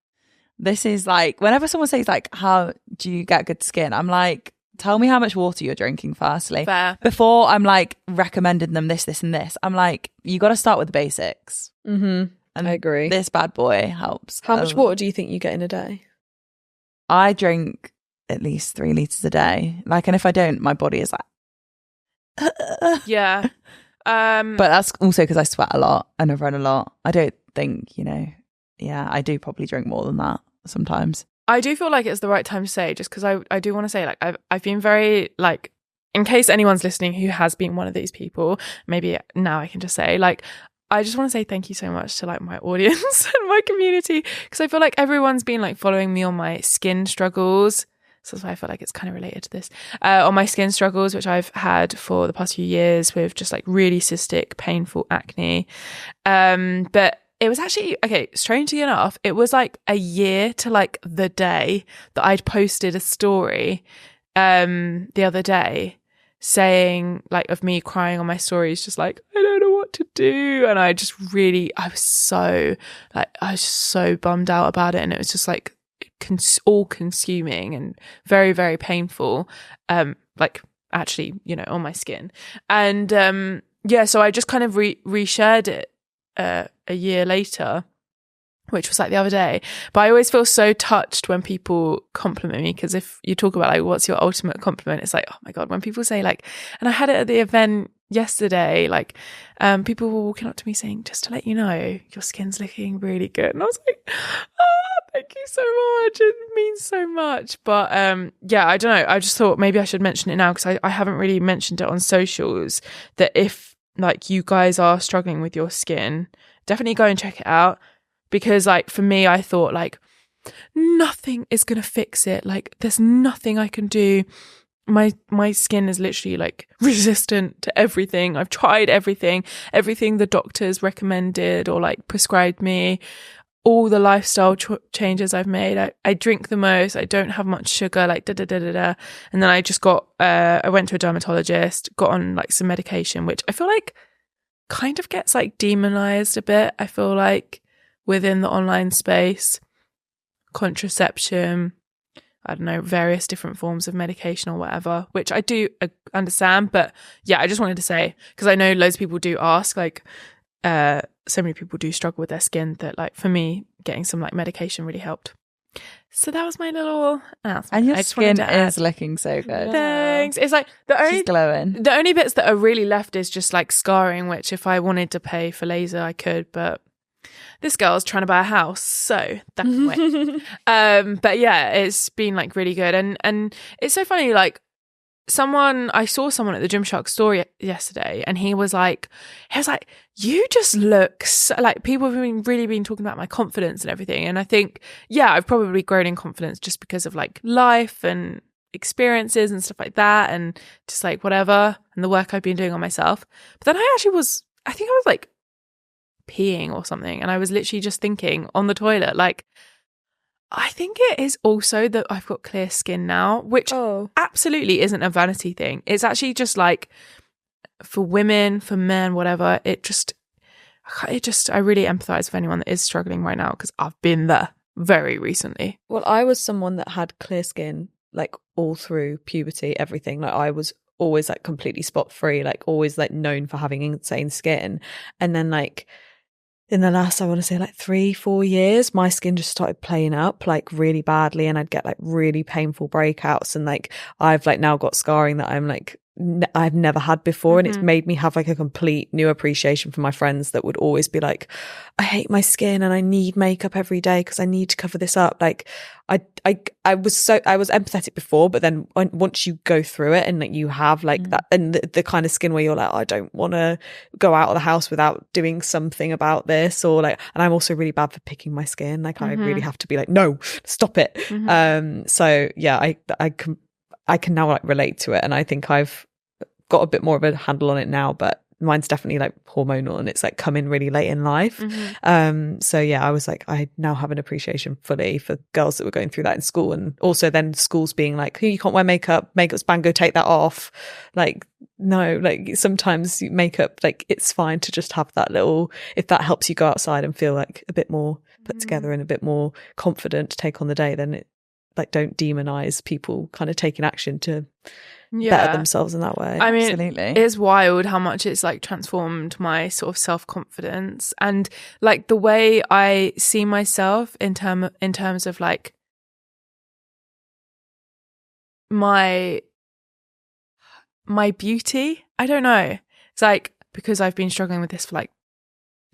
This is like, whenever someone says like, how do you get good skin? I'm like, tell me how much water you're drinking firstly. Fair. Before I'm like recommending them this, and this. I'm like, you got to start with the basics. Mm-hmm. And I agree. This bad boy helps. How much water do you think you get in a day? I drink at least 3 litres a day. Like, and if I don't, my body is like, Yeah. But that's also because I sweat a lot and I run a lot. I don't think, you know, yeah, I do probably drink more than that sometimes. I do feel like it's the right time to say, just because I do want to say, like, I've been very, like, in case anyone's listening who has been one of these people, maybe now I can just say, like, I just want to say thank you so much to like my audience and my community, because I feel like everyone's been like following me on my skin struggles. So that's why I feel like it's kind of related to this, on my skin struggles, which I've had for the past few years with just like really cystic, painful acne. But it was actually, okay, strangely enough, it was like a year to like the day that I'd posted a story the other day saying like of me crying on my stories, just like, I don't know what to do. And I was so bummed out about it. And it was just like all consuming and very, very painful, like actually, you know, on my skin. And yeah, so I just kind of reshared it a year later, which was like the other day. But I always feel so touched when people compliment me, because if you talk about like what's your ultimate compliment, it's like, oh my God, when people say like, and I had it at the event yesterday, like people were walking up to me saying, just to let you know, your skin's looking really good. And I was like, oh, thank you so much, it means so much. But yeah, I don't know, I just thought maybe I should mention it now, because I haven't really mentioned it on socials, that if like you guys are struggling with your skin, definitely go and check it out. Because like for me, I thought like nothing is gonna fix it, like there's nothing I can do. My skin is literally like resistant to everything. I've tried everything the doctors recommended or like prescribed me, all the lifestyle changes I've made. I drink the most, I don't have much sugar, like and then I just got I went to a dermatologist, got on like some medication, which I feel like kind of gets like demonized a bit, I feel like, within the online space. Contraception, I don't know, various different forms of medication or whatever, which I do understand. But yeah, I just wanted to say, because I know loads of people do ask, like so many people do struggle with their skin, that like for me, getting some like medication really helped. So that was my little announcement. And your I just wanted skin to add. is looking so good. Thanks. It's like She's glowing. the only bits that are really left is just like scarring, which if I wanted to pay for laser, I could, but this girl's trying to buy a house, so that can wait. But yeah, it's been like really good. And it's so funny, like I saw someone at the Gymshark store yesterday, and he was like, you just look so, like, people have really been talking about my confidence and everything. And I think, yeah, I've probably grown in confidence just because of like life and experiences and stuff like that, and just like whatever, and the work I've been doing on myself. But then I think I was like peeing or something, and I was literally just thinking on the toilet, like, I think it is also that I've got clear skin now, which absolutely isn't a vanity thing. It's actually just like, for women, for men, whatever, I really empathize with anyone that is struggling right now, because I've been there very recently. Well, I was someone that had clear skin like all through puberty, everything. Like I was always like completely spot free, like always like known for having insane skin. And then like in the last, I want to say like 3-4 years, my skin just started playing up like really badly, and I'd get like really painful breakouts, and like I've like now got scarring that I'm like I've never had before. And it's made me have like a complete new appreciation for my friends that would always be like, I hate my skin and I need makeup every day because I need to cover this up. Like I was empathetic before, but then once you go through it and like you have like that, and the kind of skin where you're like, I don't want to go out of the house without doing something about this, or like, and I'm also really bad for picking my skin. Like I really have to be like, no, stop it. So yeah, I can now like relate to it, and I think I've got a bit more of a handle on it now, but mine's definitely like hormonal, and it's like come in really late in life. So yeah, I was like, I now have an appreciation fully for girls that were going through that in school, and also then schools being like, you can't wear makeup's banned, go take that off. Like, no, like sometimes makeup, like it's fine to just have that little, if that helps you go outside and feel like a bit more put together and a bit more confident to take on the day, then it, like, don't demonize people kind of taking action to better themselves in that way. I mean, absolutely, it's wild how much it's like transformed my sort of self-confidence, and like the way I see myself in terms of like my beauty. I don't know. It's like, because I've been struggling with this for like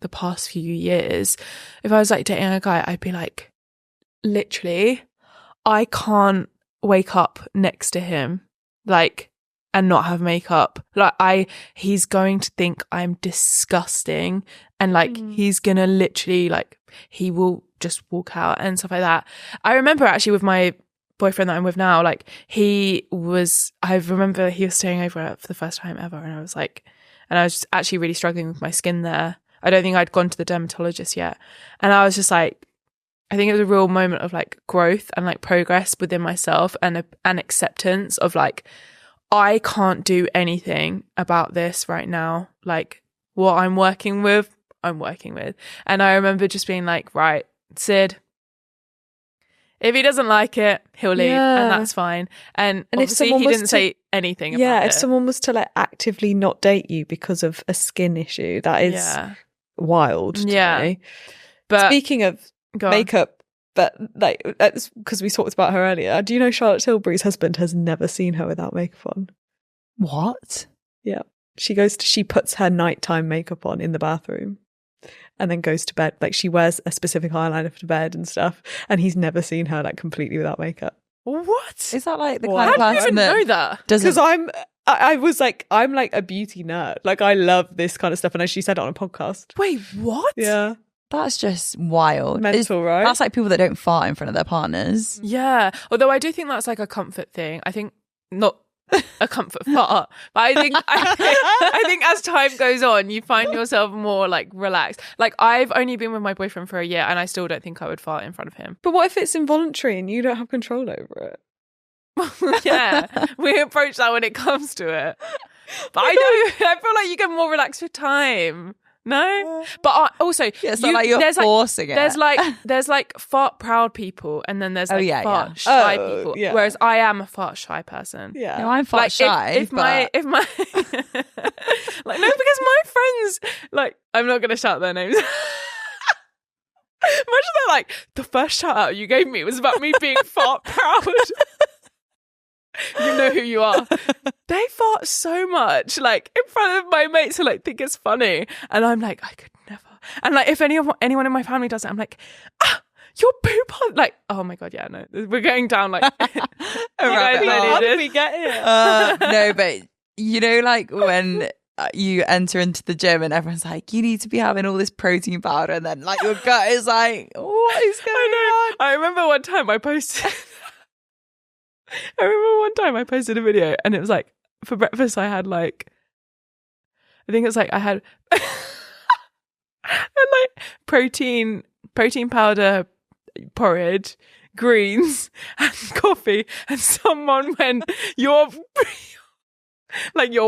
the past few years, if I was like dating a guy, I'd be like, literally, I can't wake up next to him, like, and not have makeup. Like he's going to think I'm disgusting, and like he's gonna literally, like, he will just walk out and stuff like that. I remember actually with my boyfriend that I'm with now, like I remember he was staying over for the first time ever, and I was just actually really struggling with my skin there. I don't think I'd gone to the dermatologist yet, and I was just like, I think it was a real moment of like growth and like progress within myself, and an acceptance of like, I can't do anything about this right now. Like, what I'm working with. And I remember just being like, right, Sid, if he doesn't like it, he'll leave, and that's fine. And obviously he didn't say anything about it. Yeah, if someone was to like actively not date you because of a skin issue, that is wild to me. But speaking of makeup, but like, because we talked about her earlier, do you know Charlotte Tilbury's husband has never seen her without makeup on? What? Yeah, she puts her nighttime makeup on in the bathroom and then goes to bed. Like, she wears a specific eyeliner for bed and stuff, and he's never seen her like completely without makeup. What is that like? The kind of person I didn't know that, because I was like, I'm like a beauty nerd. Like, I love this kind of stuff, and as she said it on a podcast. Wait, what? Yeah. That's just wild. Mental, right? That's like people that don't fart in front of their partners. Yeah. Although I do think that's like a comfort thing. I think not a comfort fart, but I think as time goes on, you find yourself more like relaxed. Like, I've only been with my boyfriend for a year, and I still don't think I would fart in front of him. But what if it's involuntary and you don't have control over it? Yeah, we approach that when it comes to it. But I feel like you get more relaxed with time. No, but also it's not like you're forcing it. There's like fart proud people, and then there's fart shy people. Yeah. Whereas I am a fart shy person. Yeah, no, I'm fart shy. If my like, no, because my friends, like, I'm not gonna shout their names. Imagine that, like, the first shout out you gave me was about me being fart proud. You know who you are. They fart so much, like, in front of my mates who, like, think it's funny. And I'm like, I could never. And, like, if anyone in my family does it, I'm like, your poop on, like, oh my God, yeah, no. We're going down, like, How did we get here? No, but you know, like when you enter into the gym and everyone's like, you need to be having all this protein powder, and then like your gut is like, what is going on? I remember one time I posted a video and it was like, for breakfast I had like, I think it's like I had like protein powder, porridge, greens and coffee, and someone went, your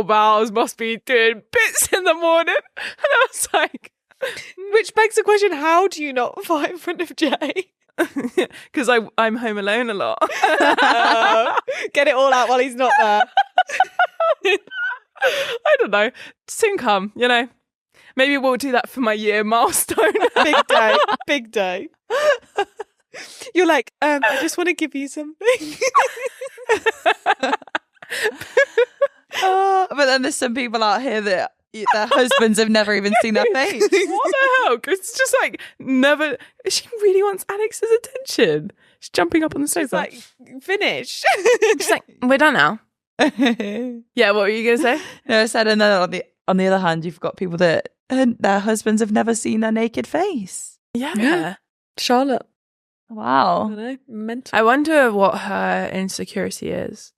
bowels must be doing bits in the morning. And I was like, which begs the question, how do you not fight in front of Jay? Because I'm home alone a lot. Get it all out while he's not there. I don't know, soon come, you know. Maybe we'll do that for my year milestone. Big day. You're like, I just want to give you something. But then there's some people out here that their husbands have never even seen their face. What the hell? Because it's just like, never. She really wants Alex's attention. She's jumping up on the sofa. She's like, finish. She's like, we're done now. Yeah, what were you going to say? No, I said, and then on the other hand, you've got people that their husbands have never seen their naked face. Yeah. Charlotte. Wow. I don't know. Mental. I wonder what her insecurity is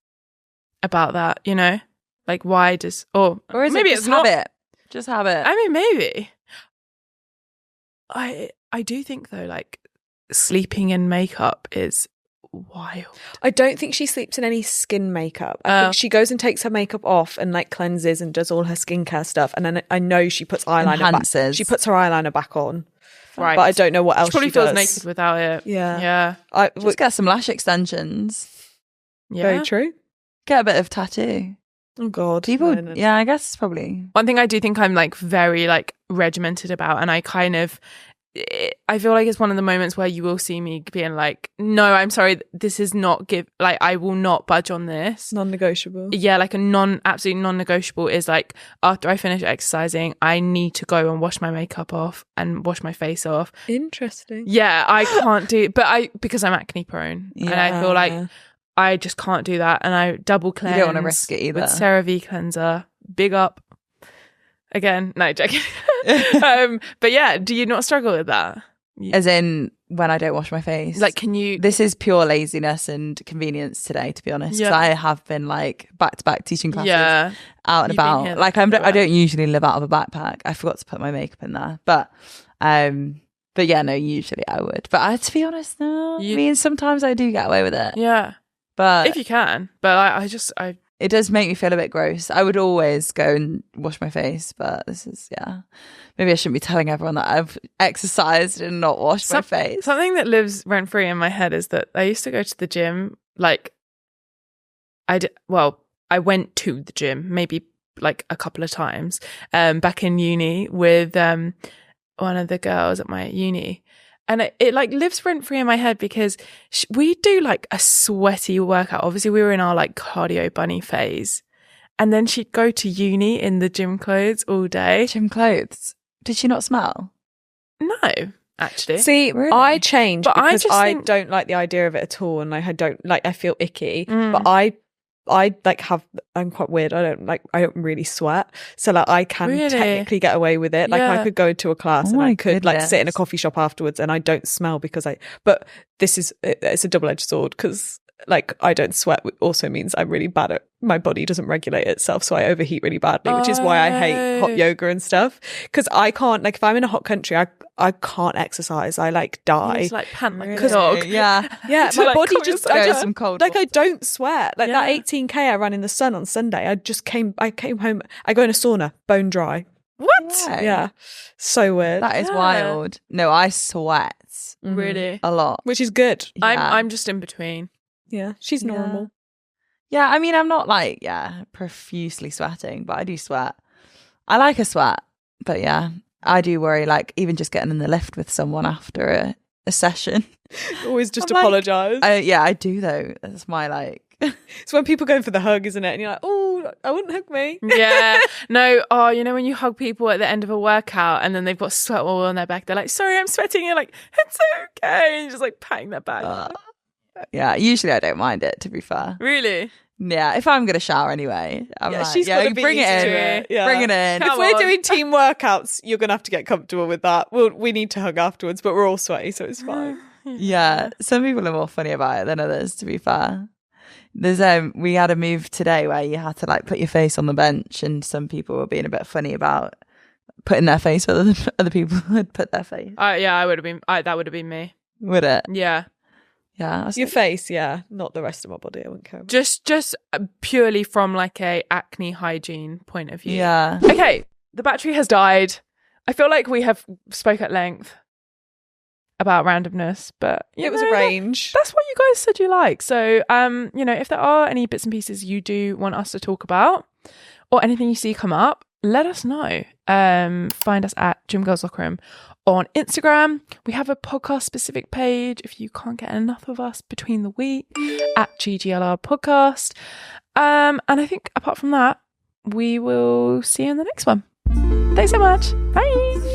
about that, you know? Like, why does... or is maybe it it's not... habit? Just habit. I mean, maybe. I do think, though, like, sleeping in makeup is wild. I don't think she sleeps in any skin makeup. I think she goes and takes her makeup off and, like, cleanses and does all her skincare stuff. And then I know she puts eyeliner Enhances. back. She puts her eyeliner back on. Right. But I don't know what else she probably she feels does. naked without it. Yeah. Just get some lash extensions. Yeah. Very true. Get a bit of tattoo. Oh God. People, No. yeah, I guess it's probably. One thing I do think I'm like very like regimented about, and I feel like it's one of the moments where you will see me being like, no, I'm sorry, this is not like, I will not budge on this. Non-negotiable. Yeah, like absolutely non-negotiable is like, after I finish exercising, I need to go and wash my makeup off and wash my face off. Interesting. Yeah, I can't do, because I'm acne prone, and I feel like I just can't do that, and I double cleanse. You don't want to risk it either. With CeraVe cleanser, big up. Again, no, joking. But yeah, do you not struggle with that? As in when I don't wash my face? Like, can you... This is pure laziness and convenience today, to be honest. Yeah. I have been like back-to-back teaching classes out and You've been about. here Like I don't usually live out of a backpack. I forgot to put my makeup in there. But yeah, no, usually I would. But to be honest, no. I mean, sometimes I do get away with it. Yeah. But if you can. But I it does make me feel a bit gross. I would always go and wash my face, but this is, maybe I shouldn't be telling everyone that I've exercised and not washed my face. Something that lives rent free in my head is that I used to go to the gym. Like, I went to the gym maybe like a couple of times back in uni with one of the girls at my uni. And it like lives rent free in my head because we do like a sweaty workout. Obviously, we were in our like cardio bunny phase. And then she'd go to uni in the gym clothes all day. Gym clothes? Did she not smell? No, actually. See, Really? I changed But I because just I think- don't like the idea of it at all. And I don't like, I feel icky. Mm. But I like I'm quite weird. I don't really sweat. So like I can Really? technically get away with it. Like Yeah. I could go to a class and Oh I my could like sit in a goodness. coffee shop afterwards and I don't smell because but it's a double-edged sword because like I don't sweat also means I'm really bad at, my body doesn't regulate itself, so I overheat really badly, which is why I hate hot yoga and stuff, because I can't, like if I'm in a hot country I can't exercise. I like die. It's like pant like a Really? dog. Yeah. Yeah, To, my like, body cool just yourself. I Go just some cold like I water. don't sweat. Like that Yeah. 18k I ran in the sun on Sunday. I came home. I go in a sauna, bone dry. What? Right. Yeah, so weird. That is Yeah. wild. No, I sweat Mhm. Really? a lot. Which is good. Yeah. I'm just in between. Yeah, she's Yeah. normal. Yeah, I mean, I'm not like, profusely sweating, but I do sweat. I like a sweat, but yeah. I do worry, like even just getting in the lift with someone after a session. Always just I'm like, apologise. Yeah, I do though. That's my like. It's when people go for the hug, isn't it? And you're like, oh, I wouldn't hug me. Yeah. No, oh, you know when you hug people at the end of a workout and then they've got sweat all on their back, they're like, sorry, I'm sweating. You're like, it's okay. And you're just like patting their back. Yeah, usually I don't mind it, to be fair. Really? Yeah, if I'm going to shower anyway. I'm like, she's got to be bring it used in. to it. Yeah. Bring it in. If we're doing team workouts, you're going to have to get comfortable with that. We need to hug afterwards, but we're all sweaty, so it's fine. Yeah, some people are more funny about it than others, to be fair. There's we had a move today where you had to like put your face on the bench, and some people were being a bit funny about putting their face where other people had put their face. Yeah, I would have been. That would have been me. Would it? Yeah. Yeah, your face, yeah, not the rest of my body. I wouldn't care. Just purely from like a acne hygiene point of view. Yeah. Okay, the battery has died. I feel like we have spoke at length about randomness, but it was a range. That's what you guys said you like. So, if there are any bits and pieces you do want us to talk about, or anything you see come up, let us know. Find us at Gym Girls Locker Room on Instagram. We have a podcast specific page if you can't get enough of us between the week, at GGLR podcast. And I think apart from that, we will see you in the next one. Thanks so much. Bye.